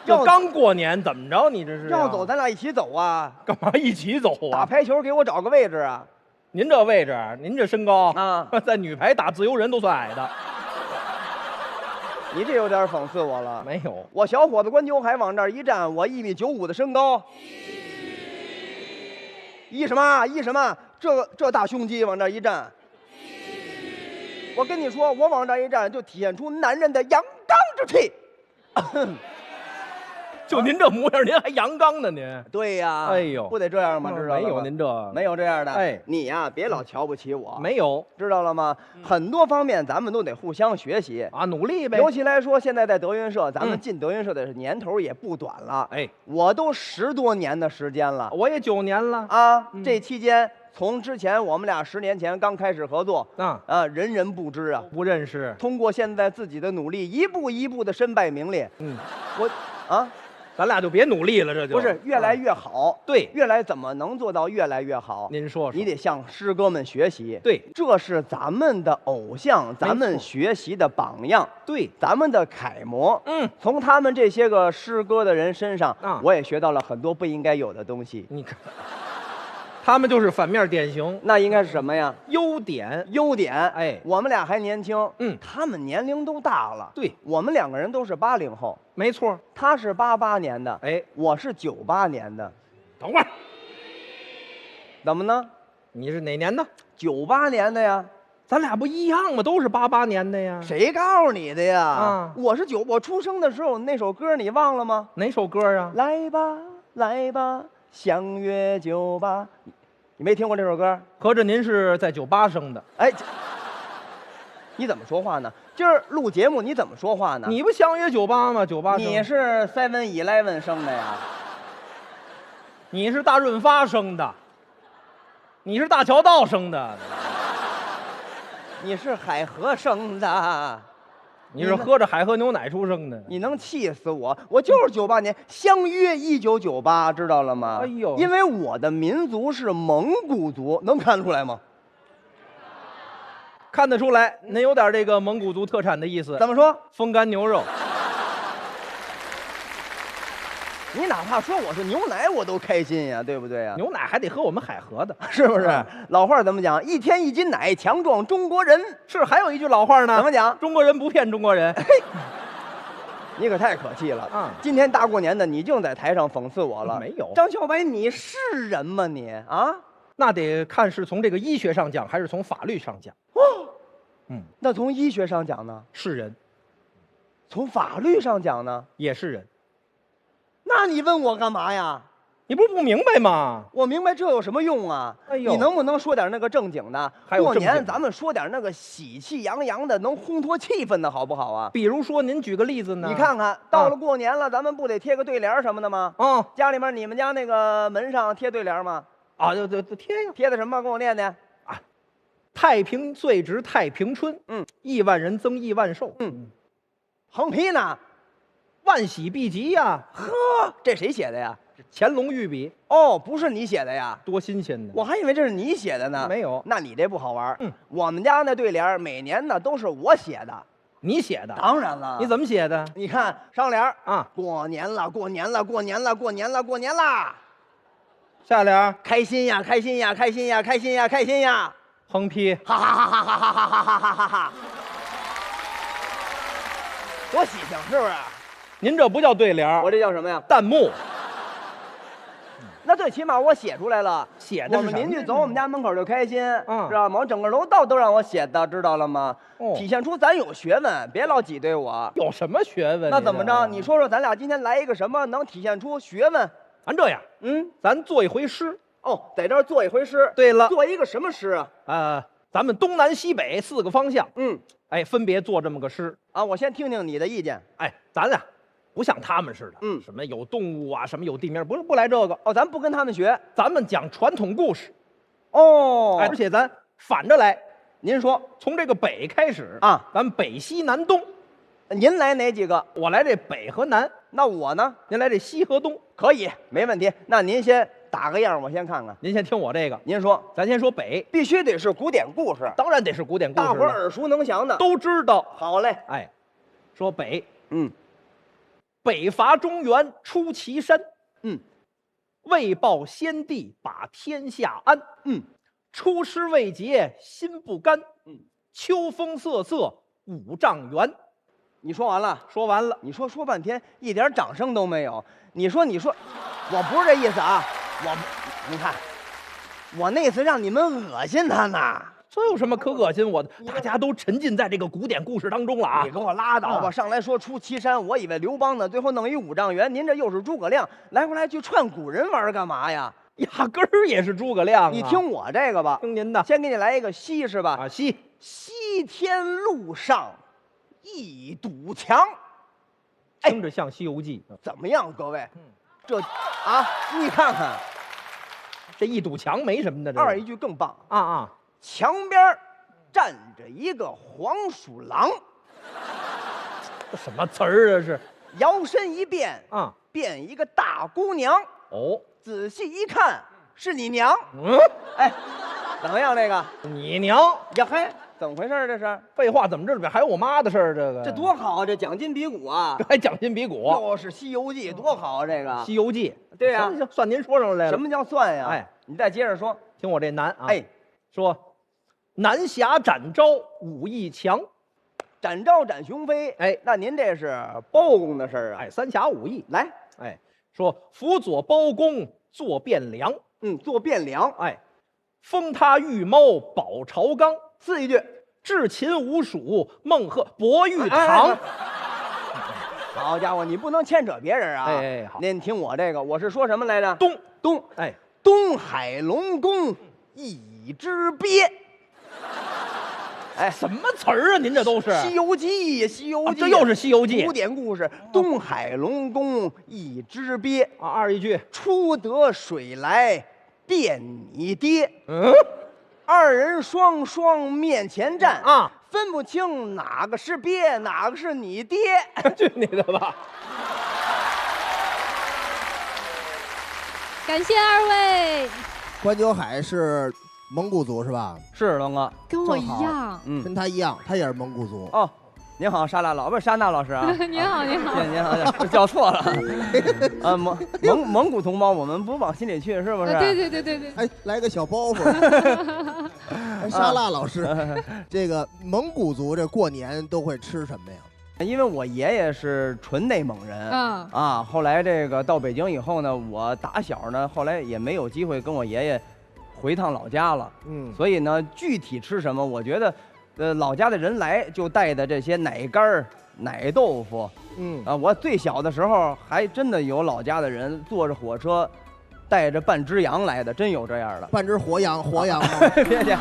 这刚过年，怎么着？你这是要走，咱俩一起走啊？干嘛一起走啊？打排球，给我找个位置啊！您这位置，您这身高啊，在女排打自由人都算矮的。你这有点讽刺我了。没有，我小伙子关九海往这儿一站，我1.95米的身高，一什么？这大胸肌往这儿一站，我跟你说，我往这一站，就体现出男人的阳刚之气。就您这模样，您还阳刚呢？您对呀，哎呦，不得这样吗？知道吗？没有您这没有这样的。哎，你呀，别老瞧不起我。没有，知道了吗？很多方面咱们都得互相学习啊，努力呗。尤其来说，现在在德云社，咱们进德云社的年头也不短了。哎，我都10多年的时间了，我也9年了啊。这期间，从之前我们俩10年前刚开始合作人人不知啊，不认识。通过现在自己的努力，一步一步的身败名裂。咱俩就别努力了，这就不是越来越好。对，越来怎么能做到越来越好？您说说，你得向师哥们学习。对，这是咱们的偶像，咱们学习的榜样。对，咱们的楷模。从他们这些个师哥的人身上，我也学到了很多不应该有的东西。你看。他们就是反面典型，那应该是什么呀？优点，优点。哎，我们俩还年轻，他们年龄都大了。对，我们2个人都是80后，没错。他是88年的，哎，我是98年的。等会儿，怎么呢？你是哪年的？98年的呀。咱俩不一样吗？都是88年的呀。谁告诉你的呀？我出生的时候那首歌你忘了吗？哪首歌啊？来吧，来吧。相约酒吧，你没听过这首歌？合着您是在98生的？哎，你怎么说话呢？今儿录节目你怎么说话呢？你不相约98吗？98生。你是 7-11生的呀？你是大润发生的？你是大桥道生的？你是海河生的？你是喝着海河牛奶出生的？你能气死我！我就是98年，相约1998，知道了吗？哎呦，因为我的民族是蒙古族，能看出来吗？看得出来，您有点这个蒙古族特产的意思。怎么说？风干牛肉。你哪怕说我是牛奶，我都开心呀，对不对呀？牛奶还得喝我们海河的，是不是？老话怎么讲？一天1斤奶，强壮中国人。是，还有一句老话呢，怎么讲？中国人不骗中国人。你可太可气了啊！今天大过年的，你净在台上讽刺我了。没有，张小白，你是人吗你啊？那得看是从这个医学上讲，还是从法律上讲。那从医学上讲呢？是人。从法律上讲呢？也是人。那你问我干嘛呀？你不是不明白吗？我明白，这有什么用啊？哎呦，你能不能说点那个正经的？过年咱们说点那个喜气洋洋的，能烘托气氛的好不好啊？比如说，您举个例子呢？你看看，到了过年了，咱们不得贴个对联什么的吗？家里面你们家那个门上贴对联吗？啊，就贴呀。贴的什么？跟我念念。啊，太平岁值太平春。亿万人增亿万寿。横批呢？万喜必吉呀！呵，这谁写的呀？乾隆御笔。哦，不是你写的呀？多新鲜呢！我还以为这是你写的呢。没有，那你这不好玩。我们家那对联每年呢都是我写的。你写的？当然了。你怎么写的？你看上联啊，过年了，过年了，过年了，过年了，过年啦。下联，开心呀，开心呀，开心呀，开心呀，开心呀。横批，哈哈哈哈哈哈哈哈哈哈哈。多喜庆，是不是？您这不叫对联，我这叫什么呀？弹幕。那最起码我写出来了，写的我们邻居走我们家门口就开心，知道吗？我整个楼道都让我写的，知道了吗？体现出咱有学问，别老挤兑我。有什么学问？那怎么着？你说说，咱俩今天来一个什么能体现出学问？咱这样，咱做一回诗。哦，在这儿做一回诗。对了，做一个什么诗啊？咱们东南西北4个方向，哎，分别做这么个诗啊。我先听听你的意见。哎，咱俩不像他们似的，什么有动物啊，什么有地名，不来这个。哦，咱不跟他们学，咱们讲传统故事。哦，而且咱反着来。您说，从这个北开始啊，咱北西南东。您来哪几个？我来这北和南。那我呢？您来这西和东。可以，没问题。那您先打个样，我先看看。您先听我这个。您说，咱先说北，必须得是古典故事。当然得是古典故事，大伙耳熟能详的，都知道。好嘞，哎，说北，北伐中原出祁山，为报先帝把天下安，出师未捷心不甘，秋风瑟瑟5丈原。你说完了？说完了。你说半天，一点掌声都没有。你说，我不是这意思啊，你看，我那次让你们恶心他呢。这有什么可恶心我的？大家都沉浸在这个古典故事当中了啊！你给我拉倒吧！上来说出祁山，我以为刘邦呢，最后弄一五丈原。您这又是诸葛亮，来回来去串古人玩干嘛呀？压根儿也是诸葛亮啊！你听我这个吧，听您的，先给你来一个西是吧？啊，西天路上一堵墙，听着像《西游记》怎么样，各位？这啊，你看看，这一堵墙没什么的。二一句更棒啊！墙边站着一个黄鼠狼，这什么词儿啊？是摇身一变啊，变一个大姑娘。哦，仔细一看，是你娘。嗯，哎，怎么样？这个你娘呀？嘿，怎么回事？这是废话，怎么这里边还有我妈的事儿？这个这多好啊！这蒋筋比骨啊，这还蒋筋比骨，又是《西游记》，多好啊！这个《西游记》对呀，行，算您说上来了。什么叫算呀？哎，你再接着说，听我这南啊，哎，说南侠展昭武艺强，展昭展雄飞。哎，那您这是包公的事儿啊？哎，三侠五义来，哎，说辅佐包公做汴梁，做汴梁，哎，封他御猫保朝纲。四一句，智擒吴蜀孟鹤博玉堂。好家伙，你不能牵扯别人啊！哎，好，您听我这个，我是说什么来着？东，哎，东海龙宫一只鳖。哎，什么词儿啊？您这都是《西游记》呀，《西游记》这又是《西游记》古典故事。东海龙宫一只鳖啊，二一句，出得水来辨你爹。二人双双面前站啊，分不清哪个是鳖，哪个是你爹。去你的吧！感谢二位。关九海是蒙古族是吧？是龙哥，跟我一样，跟他一样，他也是蒙古族。哦，您好，沙娜老师啊。您好，您好。您好，叫错了。蒙古同胞，我们不往心里去，是不是？对。哎，来个小包袱。沙拉老师，这个蒙古族这过年都会吃什么呀？因为我爷爷是纯内蒙人后来这个到北京以后呢，我打小呢，后来也没有机会跟我爷爷回趟老家了，所以呢，具体吃什么，我觉得，老家的人来就带的这些奶干儿、奶豆腐，我最小的时候还真的有老家的人坐着火车，带着半只羊来的，真有这样的，半只活羊吗？别。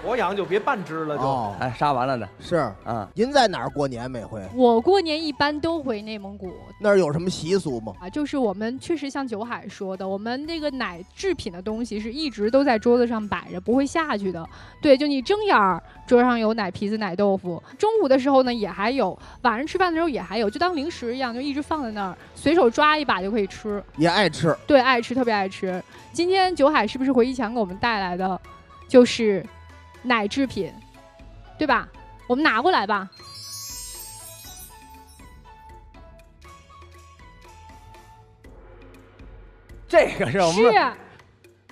活羊就别半只了，就哎杀完了的。是啊，您在哪儿过年？每回我过年一般都回内蒙古。那儿有什么习俗吗？就是我们确实像九海说的，我们那个奶制品的东西是一直都在桌子上摆着，不会下去的。对，就你睁眼儿，桌上有奶皮子、奶豆腐。中午的时候呢，也还有；晚上吃饭的时候也还有，就当零食一样，就一直放在那儿，随手抓一把就可以吃。也爱吃？对，爱吃，特别爱吃。今天九海是不是回忆强给我们带来的，就是奶制品，对吧？我们拿过来吧。这个是我们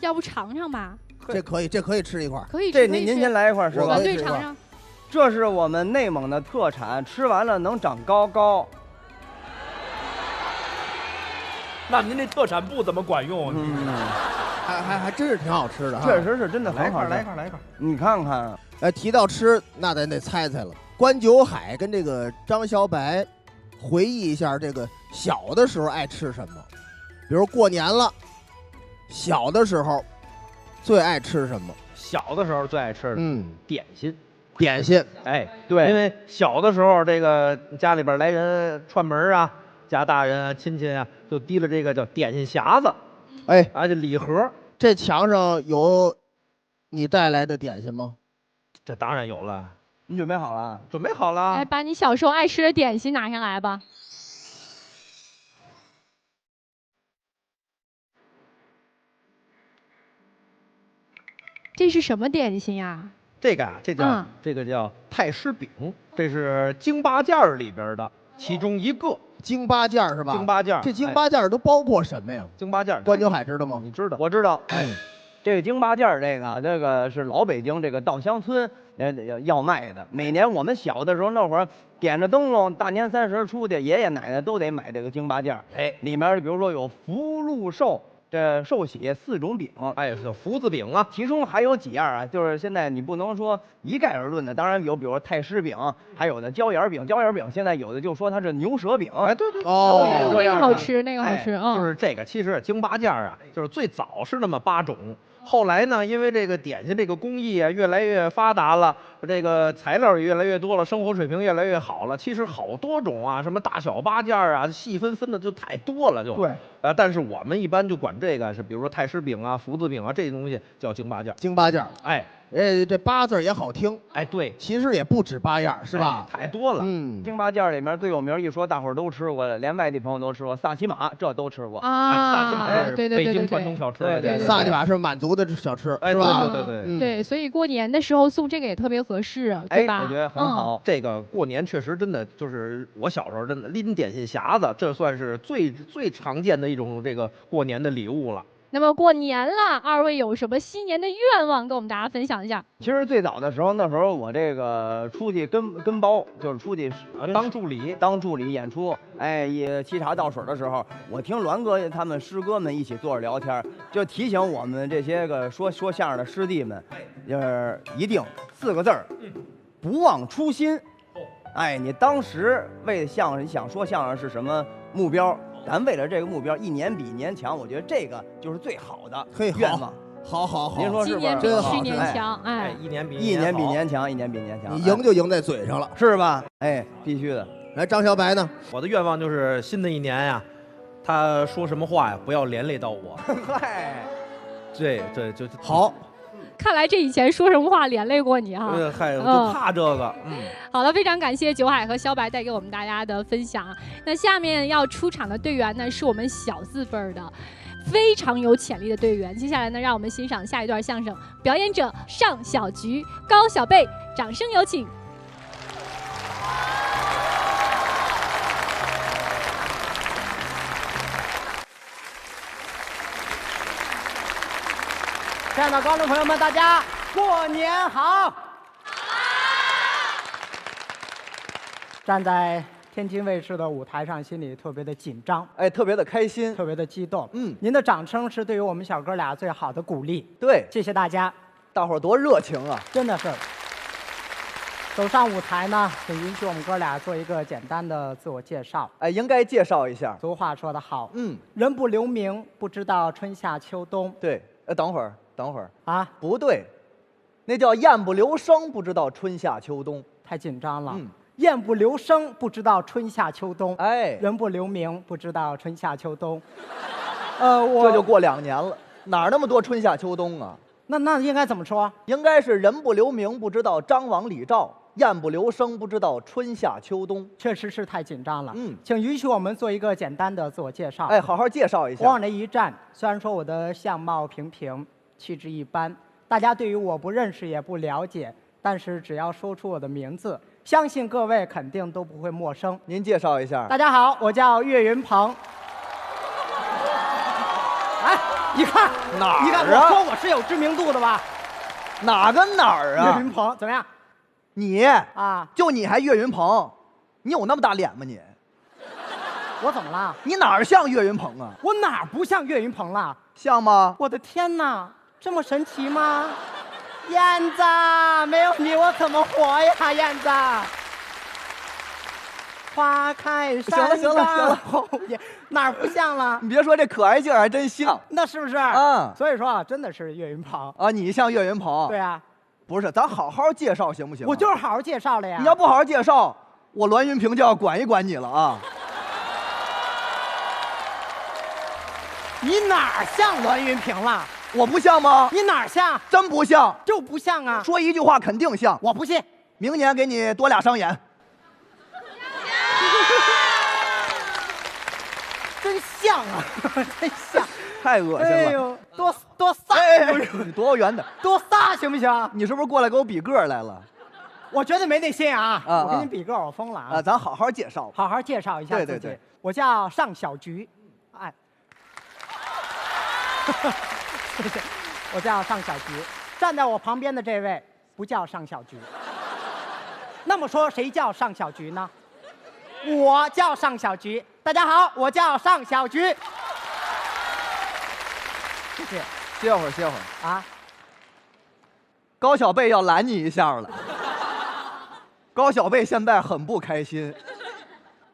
要不尝尝吧？这可以吃一块。可以吃。这您先来一块是吧？对，尝尝。这是我们内蒙的特产，吃完了能长高高。那您这特产不怎么管用，还真是挺好吃的，确实是真的很好吃。来一块，你看看，提到吃，那咱得猜猜了。关九海跟这个张小白，回忆一下这个小的时候爱吃什么，比如过年了，小的时候最爱吃什么？小的时候最爱吃的，点心。点心，哎，对，因为小的时候这个家里边来人串门啊，家大人啊、亲戚啊，就提了这个叫点心匣子，哎，这礼盒。这墙上有你带来的点心吗？这当然有了。你准备好了？准备好了。哎，把你小时候爱吃的点心拿下来吧。这是什么点心呀？这个啊，这个叫太师饼，这是京八件里边的其中一个。京八件是吧？京八件，这京八件都包括什么呀？京八件，关九海知道吗？你知道？我知道。这个京八件这个是老北京这个稻香村要卖的。每年我们小的时候那会儿点着灯笼，大年30出去，爷爷奶奶都得买这个京八件。哎，里面比如说有福禄寿、这寿喜4种饼，哎，是福字饼啊，其中还有几样啊，就是现在你不能说一概而论的，当然有，比如说太师饼，还有的椒盐饼，椒盐饼现在有的就说它是牛舌饼，哎，对，哦，那个好吃，那个好吃，就是这个，其实京八件啊，就是最早是那么8种。后来呢，因为这个点心这个工艺啊越来越发达了，这个材料也越来越多了，生活水平越来越好了。其实好多种啊，什么大小八件啊，细分的就太多了，就对。但是我们一般就管这个是，比如说太师饼啊、福字饼啊这些东西叫京八件。京八件，哎，这8字也好听，哎，对，其实也不止8样，是吧？太多了。京八件里面最有名，一说大伙儿都吃过的，连外地朋友都吃过，萨其马这都吃过啊。萨其马是北京传统小吃，对，萨其马是满族的小吃，是吧？对，所以过年的时候送这个也特别合适，对吧？我觉得很好。这个过年确实真的就是我小时候真的拎点心匣子，这算是最常见的一种这个过年的礼物了。那么过年了，二位有什么新年的愿望跟我们大家分享一下？其实最早的时候，那时候我这个出去跟包，就是出去当助理演出。哎，沏茶倒水的时候，我听栾哥他们师哥们一起坐着聊天，就提醒我们这些个说相声的师弟们，就是一定4个字儿，不忘初心。哎，你当时为相声，你想说相声是什么目标？咱为了这个目标，一年比一年强，我觉得这个就是最好的愿望。好，您说是不是？真好，去年强，哎，一年比年强，你赢就赢在嘴上了，是吧？哎，必须的。来，张小白呢？我的愿望就是新的一年呀，他说什么话呀，不要连累到我。嗨，对，就好。看来这以前说什么话连累过你哈。嗨，我就怕这个。好了，非常感谢九海和小白带给我们大家的分享。那下面要出场的队员呢，是我们小字辈儿的，非常有潜力的队员。接下来呢，让我们欣赏下一段相声，表演者上小菊、高小贝，掌声有请。亲爱的观众朋友们，大家过年好！站在天津卫视的舞台上，心里特别的紧张，哎，特别的开心，特别的激动。您的掌声是对于我们小哥俩最好的鼓励。对，谢谢大家，大伙儿多热情啊！真的是。走上舞台呢，请允许我们哥俩做一个简单的自我介绍。哎，应该介绍一下。俗话说得好，人不留名，不知道春夏秋冬。对，等会儿啊，不对，那叫雁不留声，不知道春夏秋冬。太紧张了。雁不留声，不知道春夏秋冬。哎，人不留名，不知道春夏秋冬。这就过2年了，哪儿那么多春夏秋冬啊？那应该怎么说？应该是人不留名，不知道张王李赵；雁不留声，不知道春夏秋冬。确实是太紧张了。请允许我们做一个简单的自我介绍。哎，好好介绍一下。我往这一站，虽然说我的相貌平平，气质一般，大家对于我不认识也不了解，但是只要说出我的名字，相信各位肯定都不会陌生。您介绍一下。大家好，我叫岳云鹏。哎，你看哪儿啊？你看我说我是有知名度的吧？哪跟哪儿啊？岳云鹏怎么样？你啊，就你还岳云鹏，你有那么大脸吗你？我怎么了？你哪儿像岳云鹏啊？我哪儿不像岳云鹏了？像吗？我的天哪，这么神奇吗？燕子，没有你我怎么活呀？燕子，花开山岗后叶，哪儿不像了？你别说这可爱劲儿还真像，那是不是？所以说啊，真的是岳云鹏啊，你像岳云鹏。对啊，不是，咱好好介绍行不行？我就是好好介绍了呀。你要不好好介绍，我栾云平就要管一管你了啊。你哪儿像栾云平了？我不像吗？你哪儿像？真不像，就不像啊！说一句话肯定像，我不信。明年给你多2双眼。真像啊，真像，太恶心了。哎呦，多仨！哎，你多远点，多仨行不行？你是不是过来给我比个来了？我绝对没那心啊！我跟你比个，我疯了啊！咱好好介绍，好好介绍一下自己。对，我叫尚小菊，哎。谢谢，我叫尚小菊。站在我旁边的这位不叫尚小菊。那么说谁叫尚小菊呢？我叫尚小菊。大家好，我叫尚小菊。谢谢。歇会儿，歇会儿啊。高小贝要拦你一下了。高小贝现在很不开心，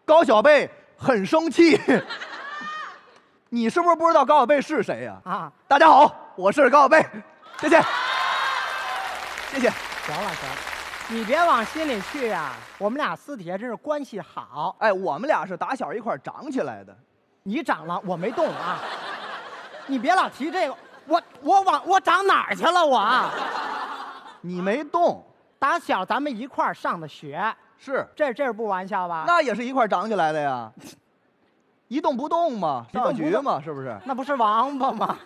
高小贝很生气。你是不是不知道高小贝是谁呀？啊，大家好，我是高小贝，谢谢，谢谢。行了行了，你别往心里去呀。我们俩私底下真是关系好。哎，我们俩是打小一块长起来的。你长了，我没动啊。你别老提这个，我长哪儿去了我？你没动。打小咱们一块儿上的学。是。这是不玩笑吧？那也是一块儿长起来的呀。一动不动嘛，上小学嘛，是不是？那不是王八吗？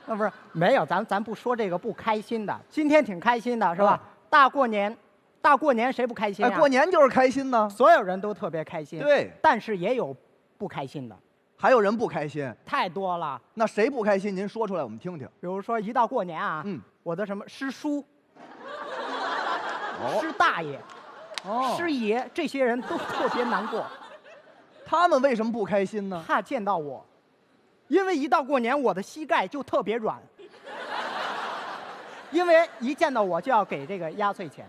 那不是没有，咱不说这个不开心的。今天挺开心的，是吧？大过年谁不开心啊？哎，过年就是开心呢，所有人都特别开心。对，但是也有不开心的。还有人不开心？太多了。那谁不开心？您说出来我们听听。比如说一到过年啊，我的什么师叔、师大爷、师爷这些人都特别难过。他们为什么不开心呢？怕见到我，因为一到过年我的膝盖就特别软，因为一见到我就要给这个压岁钱。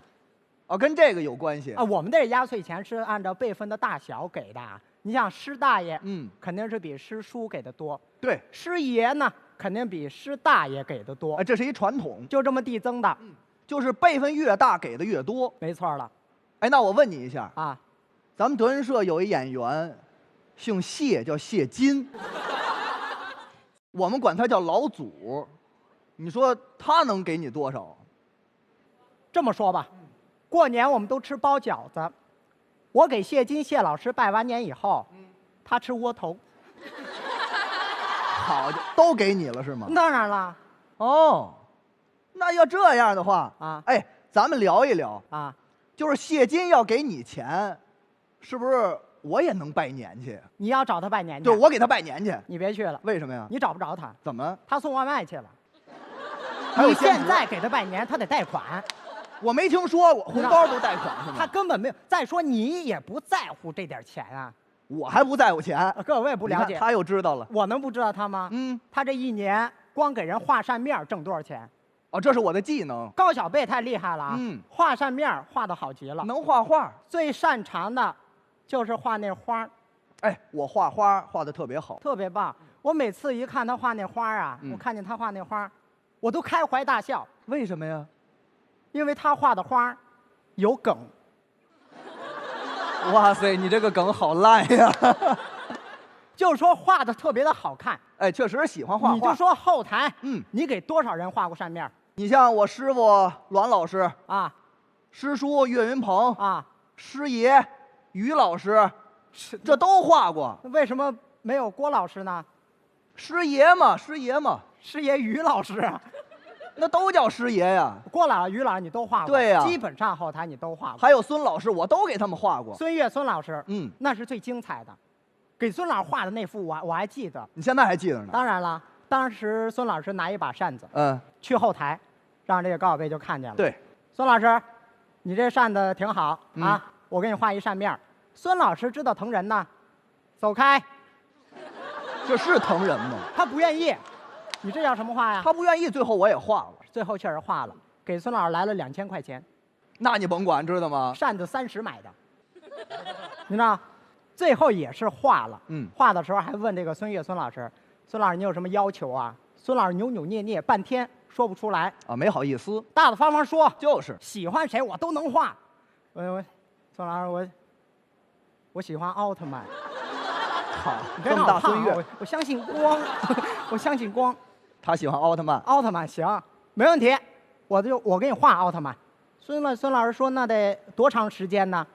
哦，跟这个有关系啊。我们这压岁钱是按照辈分的大小给的。你像师大爷，肯定是比师叔给的多。对，师爷呢，肯定比师大爷给的多。这是一传统，就这么递增的。就是辈分越大，给的越多。没错了。哎，那我问你一下啊，咱们德云社有一演员，姓谢，叫谢金，我们管他叫老祖。你说他能给你多少？这么说吧，过年我们都吃包饺子。我给谢金谢老师拜完年以后，他吃窝头。好，都给你了是吗？当然了。哦，那要这样的话啊，哎，咱们聊一聊啊，就是谢金要给你钱，是不是我也能拜年去？你要找他拜年去？对，我给他拜年去。你别去了。为什么呀？你找不着他。怎么？他送外卖去了。你现在给他拜年，他得贷款。我没听说过，红包都贷款是吗？他根本没有。再说你也不在乎这点钱啊。我还不在乎钱。各位不了解。他又知道了。我能不知道他吗？他这一年光给人画扇面挣多少钱？哦，这是我的技能。高小贝太厉害了啊！画扇面画的好极了。能画画。最擅长的，就是画那花。哎，我画花画的特别好，特别棒。我每次一看他画那花啊，我看见他画那花，我都开怀大笑。为什么呀？因为他画的花有梗。哇塞，你这个梗好烂呀！就是说画的特别的好看。哎，确实喜欢画画。你就说后台，你给多少人画过扇面？你像我师傅栾老师啊，师叔岳云鹏啊，师爷于老师，这都画过。为什么没有郭老师呢？师爷嘛，师爷嘛，师爷于老师啊。那都叫师爷呀。郭老师、于老师你都画过，对呀，基本上后台你都画过。还有孙老师，我都给他们画过。孙越孙老师，那是最精彩的。给孙老师画的那幅我还记得。你现在还记得呢？当然了，当时孙老师拿一把扇子，去后台，让这个高小贝就看见了。对，孙老师，你这扇子挺好啊，我给你画一扇面。孙老师知道疼人呢，走开。这是疼人吗？他不愿意。你这叫什么话呀？他不愿意，最后我也画了。最后确实画了，给孙老师来了2000块钱。那你甭管，知道吗？扇子30买的，你知道？最后也是画了。画的时候还问这个孙越孙老师：“孙老师，你有什么要求啊？”孙老师扭扭捏捏半天说不出来啊，没好意思，大大方方说：“就是喜欢谁我都能画。”孙老师，我喜欢奥特曼。好，这么大孙越，我相信光，我相信光。他喜欢奥特曼。奥特曼行，没问题，我给你画奥特曼。孙老师说那得多长时间呢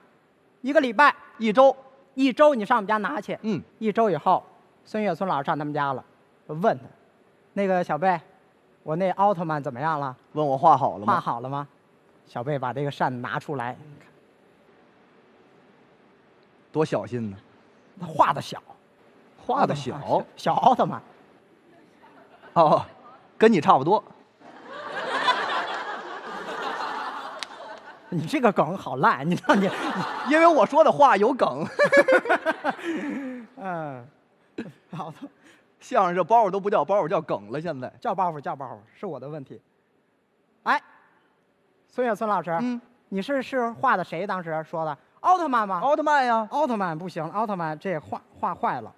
？1个礼拜，1周。1周你上我们家拿去。1周以后，孙老师上他们家了，问他，那个小贝，我那奥特曼怎么样了？问我画好了吗？画好了吗？小贝把这个扇子拿出来，多小心呢。他画的小，画的小奥特曼。哦，跟你差不多。你这个梗好烂，你知道你，因为我说的话有梗。好的，相声这包袱都不叫包袱，叫梗了。现在叫包袱，叫包袱，是我的问题。哎，孙越孙老师，你是画的谁？当时说的奥特曼吗？奥特曼呀，奥特曼不行，奥特曼这画坏了。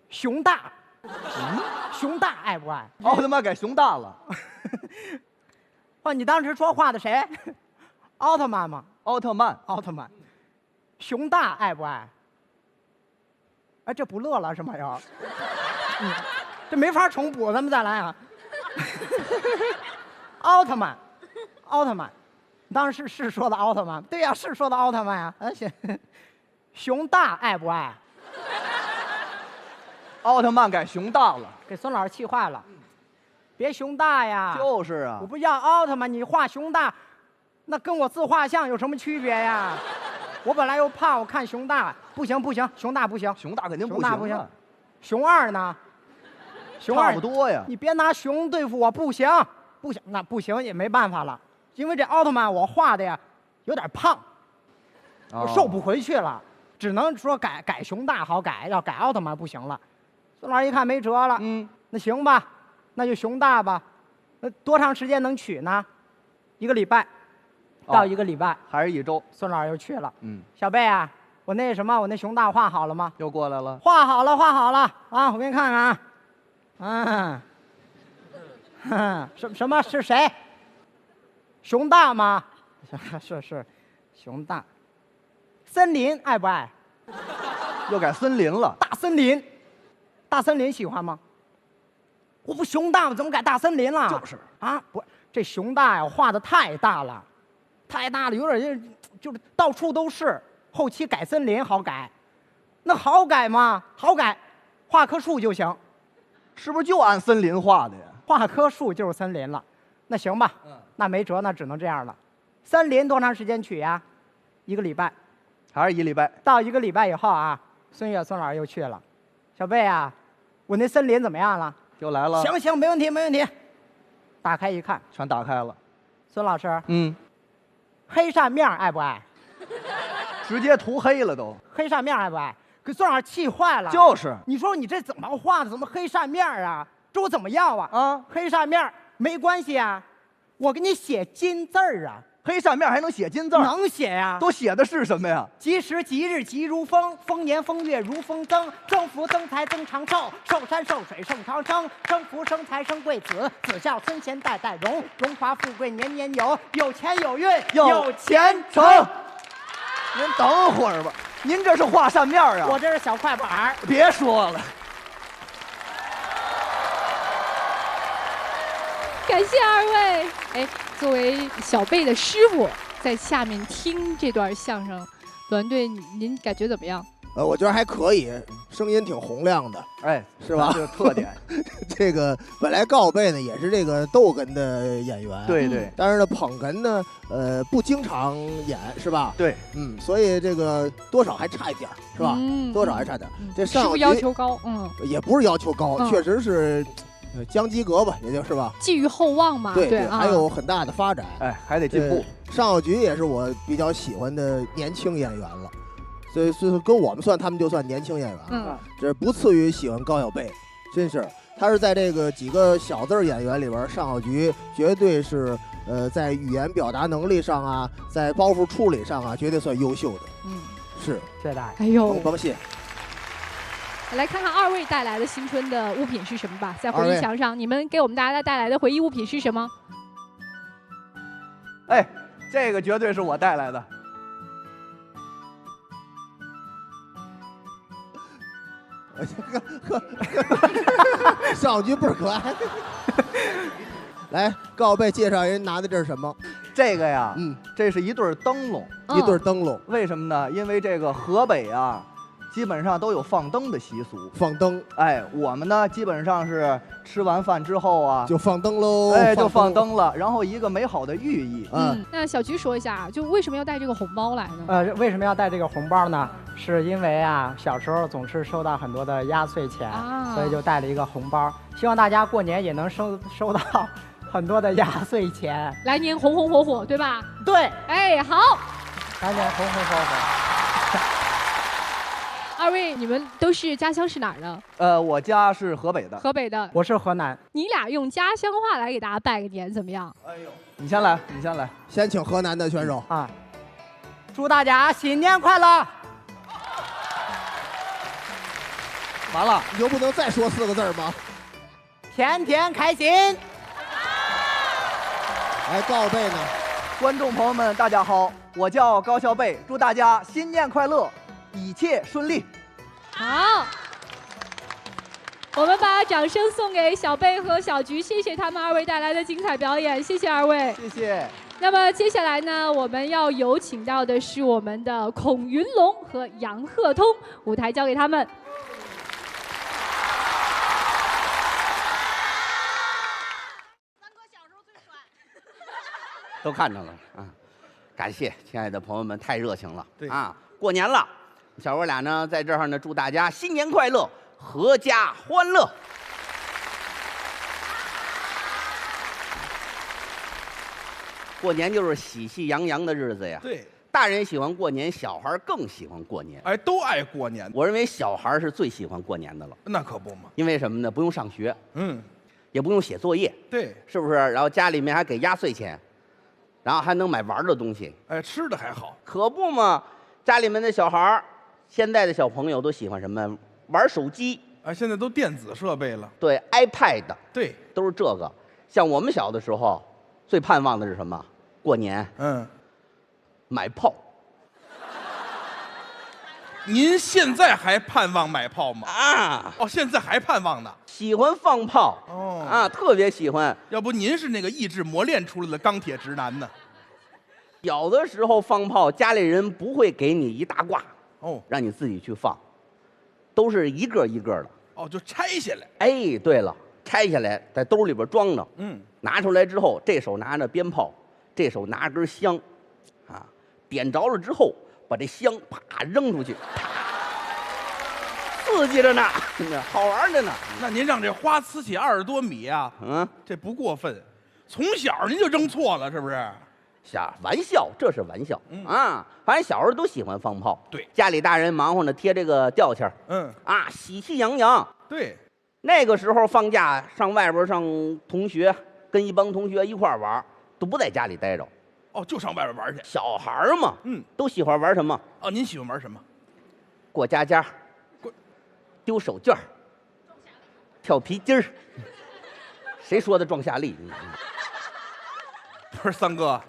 熊大，熊大爱不爱？奥特曼改熊大了。哦，你当时说画的谁？奥特曼吗？奥特曼，奥特曼。熊大爱不爱？哎，这不乐了是吗？又，这没法重补，咱们再来啊。奥特曼，奥特曼，当时是说的奥特曼，对呀，是说的奥特曼呀。行，熊大爱不爱？奥特曼改熊大了，给孙老师气坏了。别熊大呀！就是啊，我不要奥特曼，你画熊大，那跟我自画像有什么区别呀？我本来又胖，我看熊大不行不行，熊大不行，熊大肯定不行，熊大不行。熊二呢？熊二差不多呀。你别拿熊对付我，不行不行，那不行也没办法了，因为这奥特曼我画的呀有点胖，我瘦不回去了，只能说改熊大好改，要改奥特曼不行了。孙老师一看没辙了，那行吧，那就熊大吧。那多长时间能取呢？1个礼拜。到1个礼拜，还是1周，孙老师又去了。小贝啊，我那什么，我那熊大画好了吗？又过来了。画好了，画好了啊！我给你看看啊。什么是谁？熊大吗？是，熊大。森林爱不爱？又改森林了。大森林，大森林喜欢吗？我不熊大吗？怎么改大森林了？就是啊，不，这熊大呀，画的太大了。太大了，有点就是到处都是。后期改森林好改，那好改吗？好改，画棵树就行。是不是就按森林画的呀？画棵树就是森林了。那行吧，那没辙，那只能这样了。森林多长时间取呀？1个礼拜。还是1礼拜。到1个礼拜以后啊，孙老师又去了。小贝啊，我那森林怎么样了？又来了。行，没问题，没问题。打开一看，全打开了。孙老师，黑扇面爱不爱？直接涂黑了都。黑扇面爱不爱？给孙老师气坏了。就是，你说你这怎么画的？怎么黑扇面啊？这我怎么要啊？黑扇面没关系啊，我给你写金字儿啊。黑扇面还能写金字？能写呀。都写的是什么呀？吉时吉日吉如风，丰年丰月如风增，增福增财增长寿，寿山寿水寿长生，生福生财生贵子，子孝孙贤代代荣，荣华富贵年年有，有钱有运有钱成。您等会儿吧，您这是画扇面啊？我这是小快板。别说了。感谢2位。哎，作为小贝的师傅，在下面听这段相声，栾队您感觉怎么样？我觉得还可以，声音挺洪亮的，哎，是吧？这个特点。这个本来告贝呢也是这个逗哏的演员，对。但是呢捧哏呢，不经常演，是吧？对，所以这个多少还差一点，是吧？多少还差点。这上是不是要求高？也不是要求高，确实是。将及格吧，也就是吧，寄予厚望嘛。对，还有很大的发展，哎，还得进步。尚小菊也是我比较喜欢的年轻演员了，所以跟我们算，他们就算年轻演员了。这不次于喜欢高小贝，真是，他是在这个几个小字演员里边，尚小菊绝对是在语言表达能力上啊，在包袱处理上啊，绝对算优秀的。是，谢谢大家。哎呦，甭谢。来看看2位带来的新春的物品是什么吧，在回忆墙上，你们给我们大家带来的回忆物品是什么？哎，这个绝对是我带来的。尚小菊倍儿可爱。来，告贝介绍人拿的这是什么？这个呀，这是一对灯笼，一对灯笼。为什么呢？因为这个河北啊。基本上都有放灯的习俗，放灯。哎，我们呢基本上是吃完饭之后啊，就放灯喽。哎，就放灯了，然后一个美好的寓意。那小菊说一下，就为什么要带这个红包来呢？为什么要带这个红包呢？是因为啊，小时候总是收到很多的压岁钱，所以就带了一个红包，希望大家过年也能收到很多的压岁钱，来年红红火火，对吧？对。哎，好，来年红红火火。2位你们都是家乡是哪儿的？我家是河北的。河北的。我是河南。你俩用家乡话来给大家拜个年，怎么样？哎呦，你先来，你先来，先请河南的选手啊！祝大家新年快乐！完了，你就不能再说4个字吗？天天开心。哎，高贝呢？观众朋友们，大家好，我叫高小贝，祝大家新年快乐，一切顺利。好，我们把掌声送给小贝和小菊，谢谢他们2位带来的精彩表演，谢谢2位，谢谢。那么接下来呢，我们要有请到的是我们的孔云龙和杨鹤通，舞台交给他们。都看着了啊！感谢亲爱的朋友们，太热情了啊！过年了，小哥俩呢在这儿呢，祝大家新年快乐，阖家欢乐。过年就是喜气洋洋的日子呀。对，大人喜欢过年，小孩更喜欢过年。哎，都爱过年。我认为小孩是最喜欢过年的了。那可不嘛。因为什么呢？不用上学，也不用写作业，对，是不是？然后家里面还给压岁钱。然后还能买玩的东西，哎，吃的还好，可不嘛！家里面的小孩儿，现在的小朋友都喜欢什么？玩手机，哎，现在都电子设备了，对 ，iPad， 对，都是这个。像我们小的时候，最盼望的是什么？过年，买炮。您现在还盼望买炮吗？啊！哦，现在还盼望呢。喜欢放炮哦啊，特别喜欢。要不您是那个意志磨练出来的钢铁直男呢？小的时候放炮，家里人不会给你一大挂哦，让你自己去放，都是一个一个的。哦，就拆下来。哎，对了，拆下来在兜里边装着，拿出来之后，这手拿着鞭炮，这手拿根香，啊，点着了之后。把这香啪扔出去，刺激着呢，好玩着呢。那您让这花呲起20多米啊，这不过分。从小您就扔错了，是不是？玩笑，这是玩笑啊。反正小时候都喜欢放炮，对，家里大人忙活着贴这个吊签啊，喜气洋洋。对，那个时候放假上外边上同学，跟一帮同学一块玩，都不在家里待着。哦，就上外边玩去。小孩嘛，都喜欢玩什么？哦，您喜欢玩什么？过家家，丢手绢，跳皮筋儿。谁说的撞夏利？不是三哥，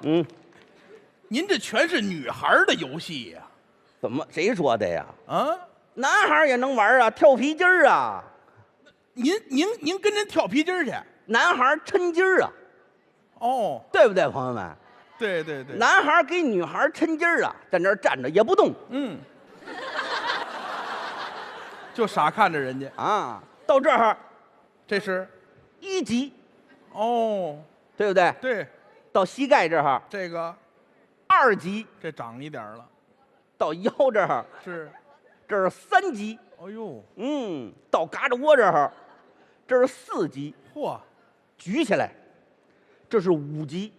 您这全是女孩的游戏呀？怎么？谁说的呀？啊，男孩也能玩啊，跳皮筋儿啊。您跟人跳皮筋儿去？男孩抻筋儿啊。哦，对不对，朋友们？对对对，男孩给女孩抻筋儿啊，在那儿站着也不动，就傻看着人家啊。到这儿，这是1级，哦，对不对？对，到膝盖这儿，这个2级，这长一点了。到腰这儿是，这是3级。哎呦，到嘎吱窝这儿，这是4级。嚯，举起来，这是5级。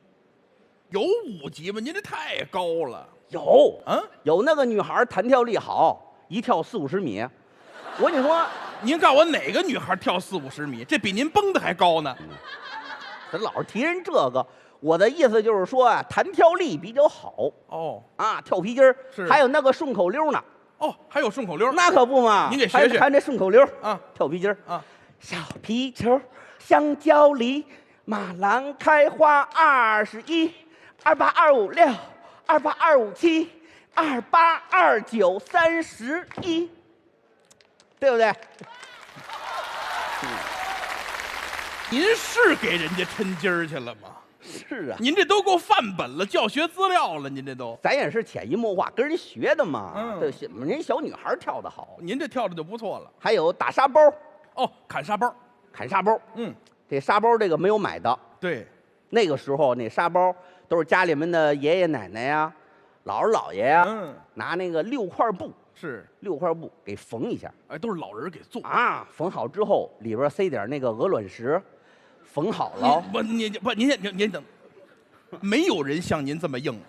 有5级吗？您这太高了。有，有那个女孩弹跳力好，一跳40-50米。我跟你说，您告诉我哪个女孩跳40-50米？这比您蹦的还高呢。咱老是提人这个，我的意思就是说啊，弹跳力比较好。哦，啊，跳皮筋儿，是还有那个顺口溜呢。哦，还有顺口溜，那可不嘛。您给学学，还那顺口溜啊，跳皮筋儿啊，小皮球，香蕉梨，马兰开花21。28256，28257，2822931，对不对？您是给人家抻筋儿去了吗？是啊，您这都够范本了，教学资料了，您这都。咱也是潜移默化跟人学的嘛。对，人小女孩跳得好，您这跳的就不错了。还有打沙包，哦，砍沙包，砍沙包。这沙包这个没有买的。对，那个时候那沙包都是家里面的爷爷奶奶呀、姥姥姥爷呀，拿那个6块布，是6块布给缝一下。哎，都是老人给做啊。缝好之后，里边塞点那个鹅卵石，缝好了。您等，没有人像您这么硬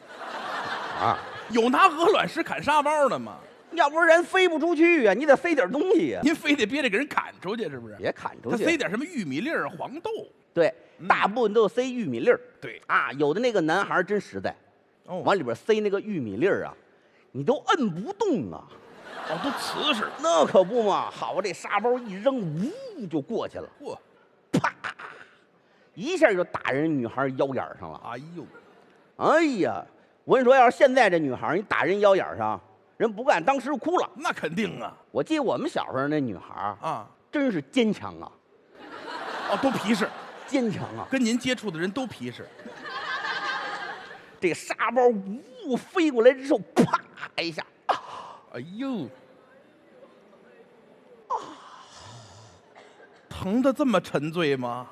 啊！有拿鹅卵石砍沙包的吗？要不然飞不出去啊，你得塞点东西呀。您非得憋着给人砍出去，是不是？别砍出去，他塞点什么玉米粒儿、黄豆。对，大部分都塞玉米粒儿。对啊，有的那个男孩真实在，往里边塞那个玉米粒儿啊，你都摁不动啊。哦，都瓷实。那可不嘛，好，这沙包一扔，呜就过去了。嚯，啪，一下就打人女孩腰眼上了。哎呦，哎呀，我跟你说，要是现在这女孩，你打人腰眼上，人不干，当时哭了。那肯定啊。我记得我们小时候那女孩啊，真是坚强啊。哦，都皮实，坚强啊。跟您接触的人都皮实。这个沙包呜飞过来之后，啪一下，哎呦，疼得这么沉醉吗？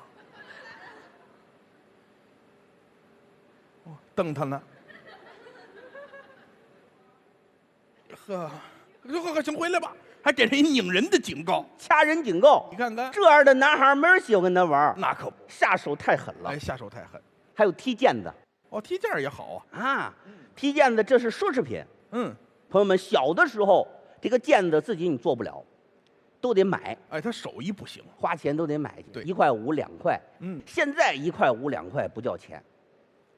瞪他呢。呵，行，回来吧，还给人拧人的警告，掐人警告。你看看这样的男孩，没人喜欢跟他玩。那可不，下手太狠了。哎，下手太狠。还有踢毽子。哦，踢毽也好啊。踢毽子这是奢侈品。嗯，朋友们，小的时候这个毽子自己你做不了，都得买。哎，他手艺不行，花钱都得买去。对， 1块5、2块。嗯，现在1块5、2块不叫钱，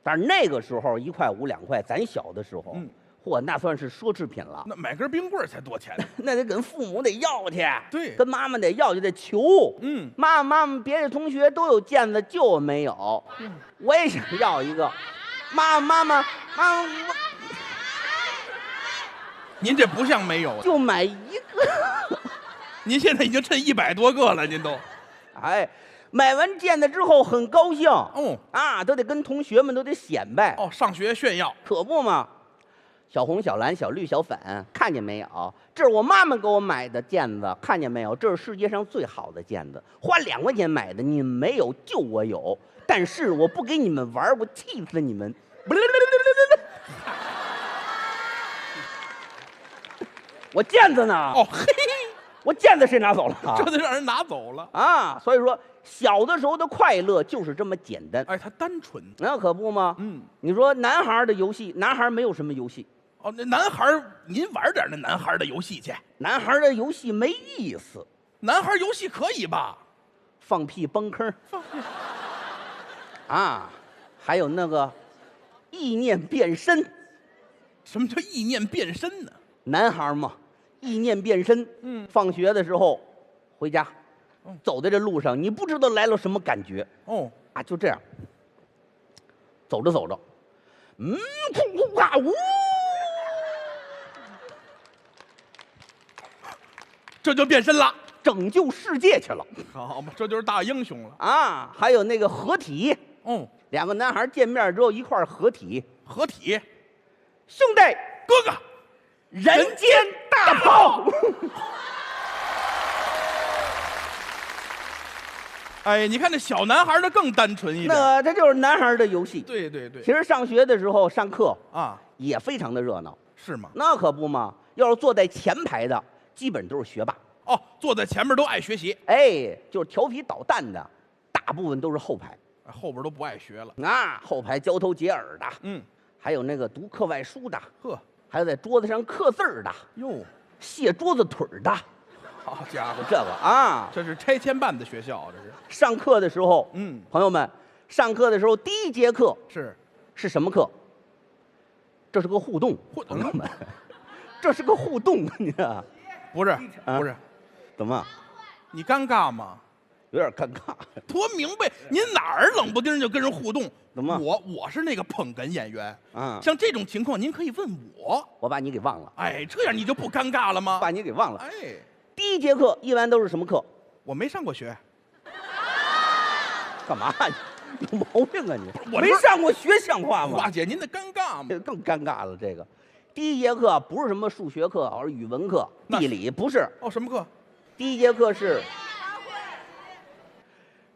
但是那个时候1块5、2块，咱小的时候，嚯，那算是奢侈品了。那买根冰棍才多钱呢？那得跟父母得要去，对，跟妈妈得要去，得求。嗯，妈妈，别的同学都有毽子，就我没有。我也想要一个。妈妈，您这不像没有，就买一个。您现在已经趁100多个了，您都。哎，买完毽子之后很高兴。哦啊，都得跟同学们都得显摆。哦，上学炫耀，可不嘛。小红、小蓝、小绿、小粉，看见没有？这是我妈妈给我买的毽子，看见没有？这是世界上最好的毽子，花2块钱买的，你们没有，就我有。但是我不给你们玩，我气死你们！我毽子呢？哦嘿，我毽子谁拿走了？这得让人拿走了啊！所以说，小的时候的快乐就是这么简单。哎，他单纯，那可不吗？嗯，你说男孩的游戏，男孩没有什么游戏。哦，那男孩，您玩点那男孩的游戏去。男孩的游戏没意思。男孩游戏可以吧？放屁崩坑。放屁。啊，还有那个意念变身。什么叫意念变身呢？男孩嘛，意念变身。嗯，放学的时候回家，走在这路上，你不知道来了什么感觉。哦，啊，就这样，走着走着，哭哭啊呜，这就变身了，拯救世界去了。好嘛，这就是大英雄了啊！还有那个合体。2个男孩见面之后一块合体。合体，兄弟，哥哥，人间大炮。哎，你看这小男孩的更单纯一点。那这就是男孩的游戏。对对对。其实上学的时候上课啊，也非常的热闹。是吗？那可不嘛！要是坐在前排的，基本都是学霸。哦，坐在前面都爱学习。哎，就是调皮捣蛋的，大部分都是后排。后边都不爱学了。啊，后排交头接耳的。还有那个读课外书的。呵。还有在桌子上刻字儿的。哟。卸桌子腿儿的。好家伙，这个啊，这是拆迁办的学校，这是。上课的时候，朋友们，上课的时候第1节课是什么课？这是个互动，朋友们，这是个互动，你知道？不是，不是，怎么？你尴尬吗？有点尴尬。多明白，您哪儿冷不丁就跟人互动？怎么？我是那个捧哏演员啊，像这种情况您可以问我。我把你给忘了。哎，这样你就不尴尬了吗？把你给忘了。哎。第1节课一般都是什么课？我没上过学。干嘛？有毛病啊你！我没上过学，像话吗？花姐，您的尴尬吗？更尴尬了。这个第1节课不是什么数学课，而语文课、地理，不是。哦，什么课？第1节课是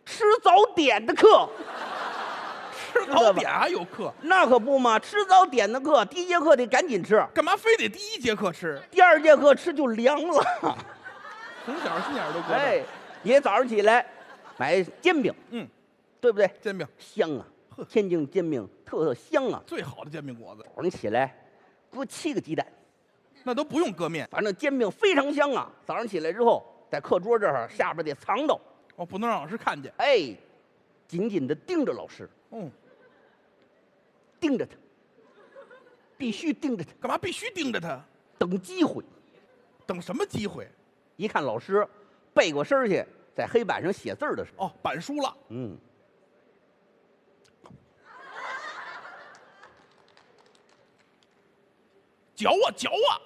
吃早点的课。吃早点还有课？那可不嘛！吃早点的课，第1节课得赶紧吃。干嘛非得第1节课吃？第2节课吃就凉了。从小心眼都搁这。哎，也早上起来买煎饼，对不对？煎饼香啊，天津煎饼特香啊，最好的煎饼果子。早上起来搁7个鸡蛋，那都不用搁面，反正煎饼非常香啊。早上起来之后，在课桌这儿下边得藏着，哦，不能让老师看见。哎，紧紧地盯着老师，盯着他，必须盯着他。干嘛必须盯着他？等机会。等什么机会？一看老师背过身去，在黑板上写字的时候。哦，板书了。嚼啊嚼啊，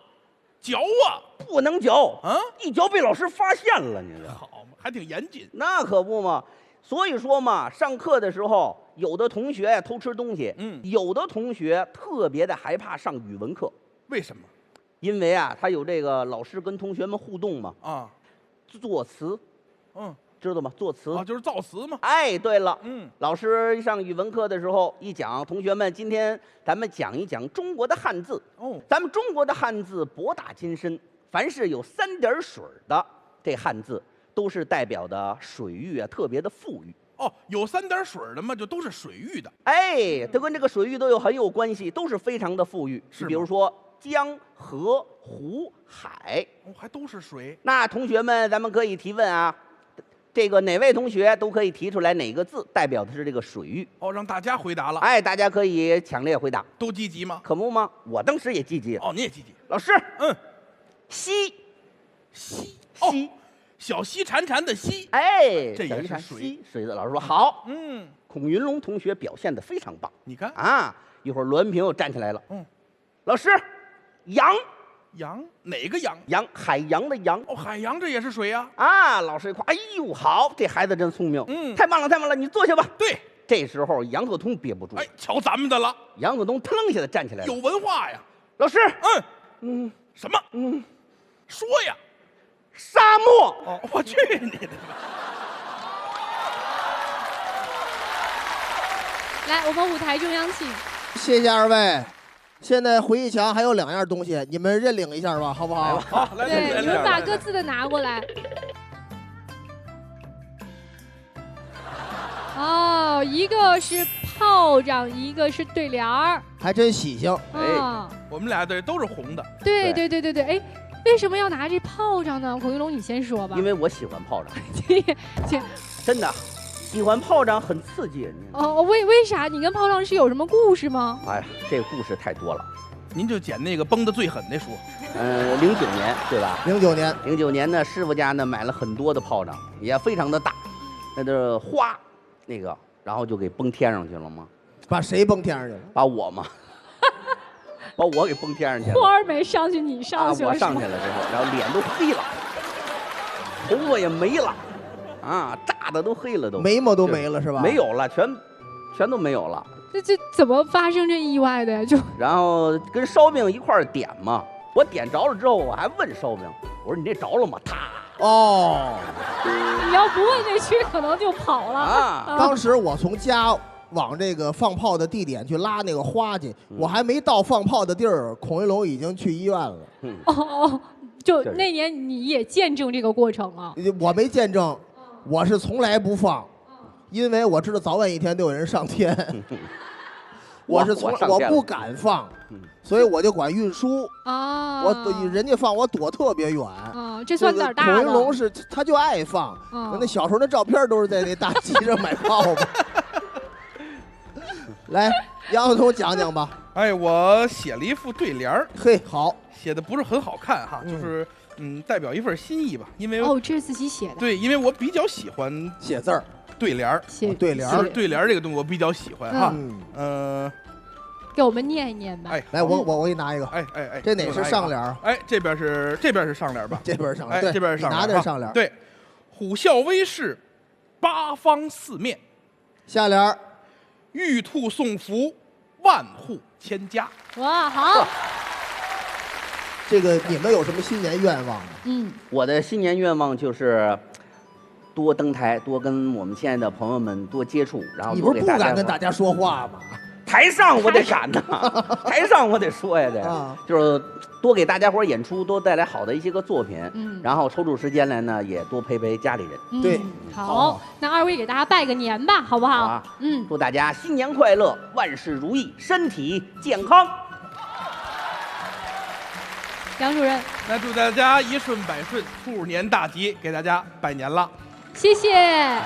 嚼啊！不能嚼啊！一嚼被老师发现了，你这好嘛，还挺严谨。那可不嘛，所以说嘛，上课的时候，有的同学呀偷吃东西，有的同学特别的害怕上语文课。为什么？因为啊，他有这个老师跟同学们互动嘛。啊，作词，知道吗？作词啊，就是造词嘛。哎，对了，老师上语文课的时候一讲，同学们，今天咱们讲一讲中国的汉字。咱们中国的汉字博大精深，凡是有3点水的这汉字，都是代表的水域啊，特别的富裕。哦，有3点水的嘛，就都是水域的。哎，它跟这个水域都很有关系，都是非常的富裕。是，比如说江、河、湖、海，还都是水。那同学们，咱们可以提问啊。这个哪位同学都可以提出来哪个字代表的是这个水域？哦，让大家回答了。哎，大家可以强烈回答。都积极吗？可不吗？我当时也积极。哦，你也积极。老师，溪，溪，小溪潺潺的溪。哎，这也是水。水的老师说好。孔云龙同学表现得非常棒。你看啊，一会儿罗文平又站起来了。老师，洋。洋哪个洋？洋，海洋的洋。哦，海洋这也是水呀。啊，老师一夸，哎呦，好，这孩子真聪明。太棒了，太棒了，你坐下吧。对，这时候杨鹤通憋不住。哎，瞧咱们的了。杨鹤通腾一下子站起来了。有文化呀。老师，什么？说呀。沙漠。哦，我去你的！来，我们舞台中央请。谢谢二位。现在回忆墙还有2样东西，你们认领一下吧，好不好？好，来，对，你们把各自的拿过来。哦，一个是炮仗，一个是对联儿，还真喜庆。哎，我们俩都是红的。对。哎，为什么要拿这炮仗呢？孔云龙，你先说吧。因为我喜欢炮仗。真的。喜欢炮仗很刺激。哦，为啥？你跟炮仗是有什么故事吗？哎呀，这个故事太多了。您就捡那个崩得最狠那说。09年对吧？09年呢，师傅家呢买了很多的炮仗，也非常的大，那个花，那个，然后就给崩天上去了吗？把谁崩天上去了？把我嘛，把我给崩天上去了。花儿没上去，你上去了。我上去了之后，然后脸都黑了，头发也没了。啊，炸的都黑了，都眉毛都没了是吧？没有了，全都没有了。这怎么发生这意外的呀？就然后跟烧饼一块儿点嘛，我点着了之后，我还问烧饼，我说你这着了吗？他哦，你要不问那区可能就跑了啊。当时我从家往这个放炮的地点去拉那个花去，我还没到放炮的地儿，孔云龙已经去医院了。哦，就那年你也见证这个过程啊？我没见证。我是从来不放，因为我知道早晚一天都有人上天。我不敢放，所以我就管运输啊。人家放我躲特别远。啊，这算胆大的。孔云龙是他就爱放，那小时候那照片都是在那大街上买炮吧。来，杨鹤通讲讲吧。哎，我写了一副对联儿。嘿，好，写的不是很好看哈，就是。代表一份心意吧，因为这是自己写的。对，因为我比较喜欢写字儿，对联儿，对联儿，对联儿这个东西我比较喜欢哈。给我们念一念吧。哎，来，我给你拿一个。哎，这哪是上联？哎，这边是上联吧？这边是上联。哎，这边是上联。拿的是上联。对，虎啸威势，八方四面。下联，玉兔送福，万户千家。哇，好。这个你们有什么新年愿望呢？我的新年愿望就是多登台，多跟我们亲爱的朋友们多接触，然后你不是不敢跟大家说话吗？台上我得敢呐，台上我得说呀，得就是多给大家伙演出，多带来好的一些个作品，然后抽出时间来呢，也多陪陪家里人。对，好，那二位给大家拜个年吧，好不好？祝大家新年快乐，万事如意，身体健康。杨主任。那祝大家一顺百顺，兔年大吉，给大家拜年了。谢谢，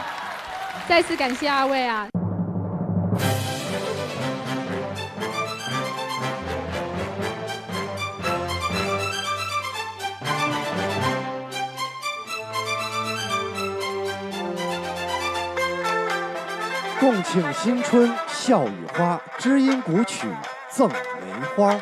再次感谢二位啊。共庆新春笑语花，知音古曲赠梅花。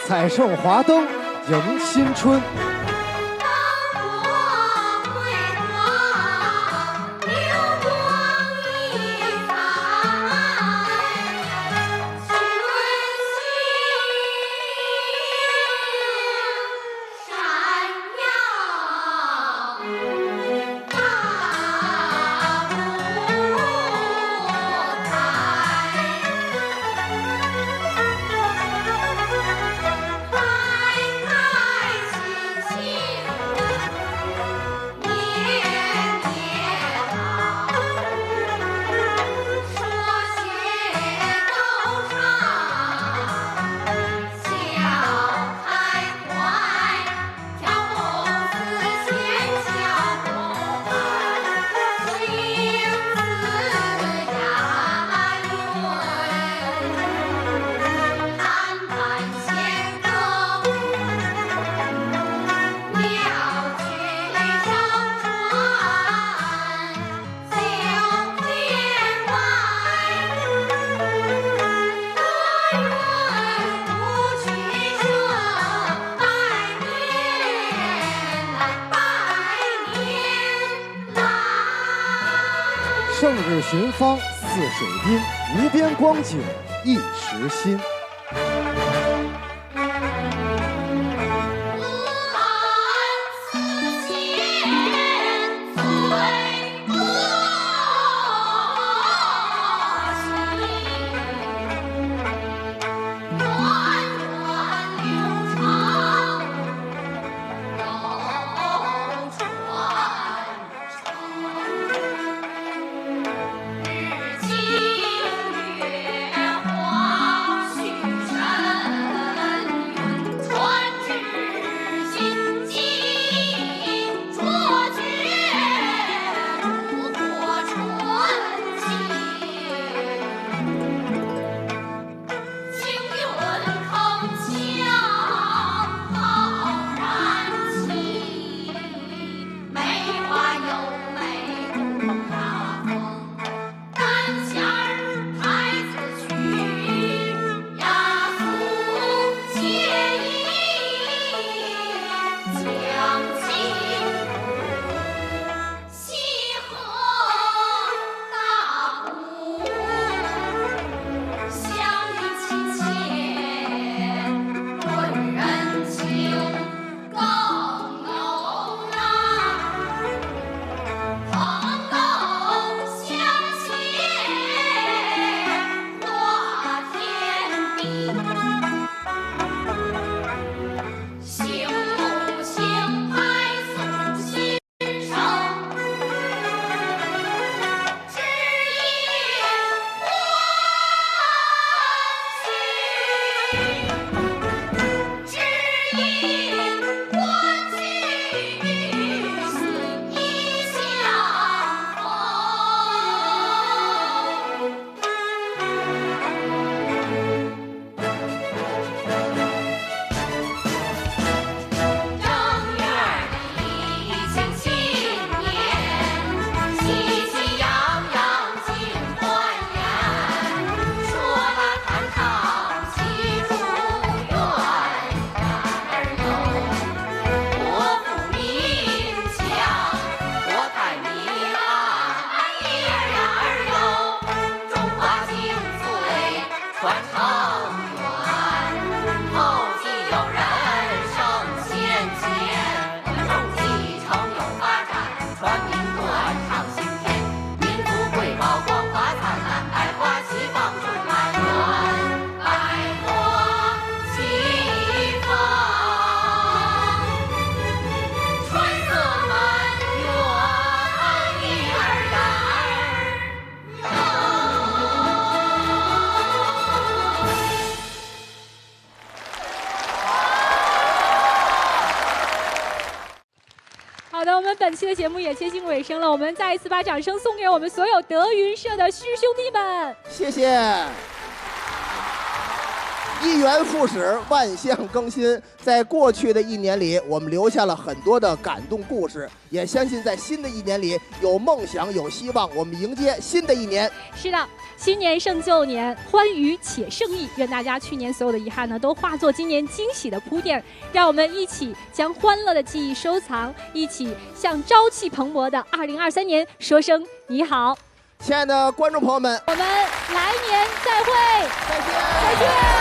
彩圣华灯迎新春。胜日寻芳似水滨，无边光景一时新。日金月华，雪好的，我们本期的节目也接近尾声了，我们再一次把掌声送给我们所有德云社的师兄弟们，谢谢。一元复始，万象更新。在过去的一年里，我们留下了很多的感动故事，也相信在新的一年里有梦想、有希望，我们迎接新的一年。是的，新年胜旧年，欢愉且胜意。愿大家去年所有的遗憾呢，都化作今年惊喜的铺垫。让我们一起将欢乐的记忆收藏，一起向朝气蓬勃的2023年说声你好。亲爱的观众朋友们，我们来年再会，再见，再见。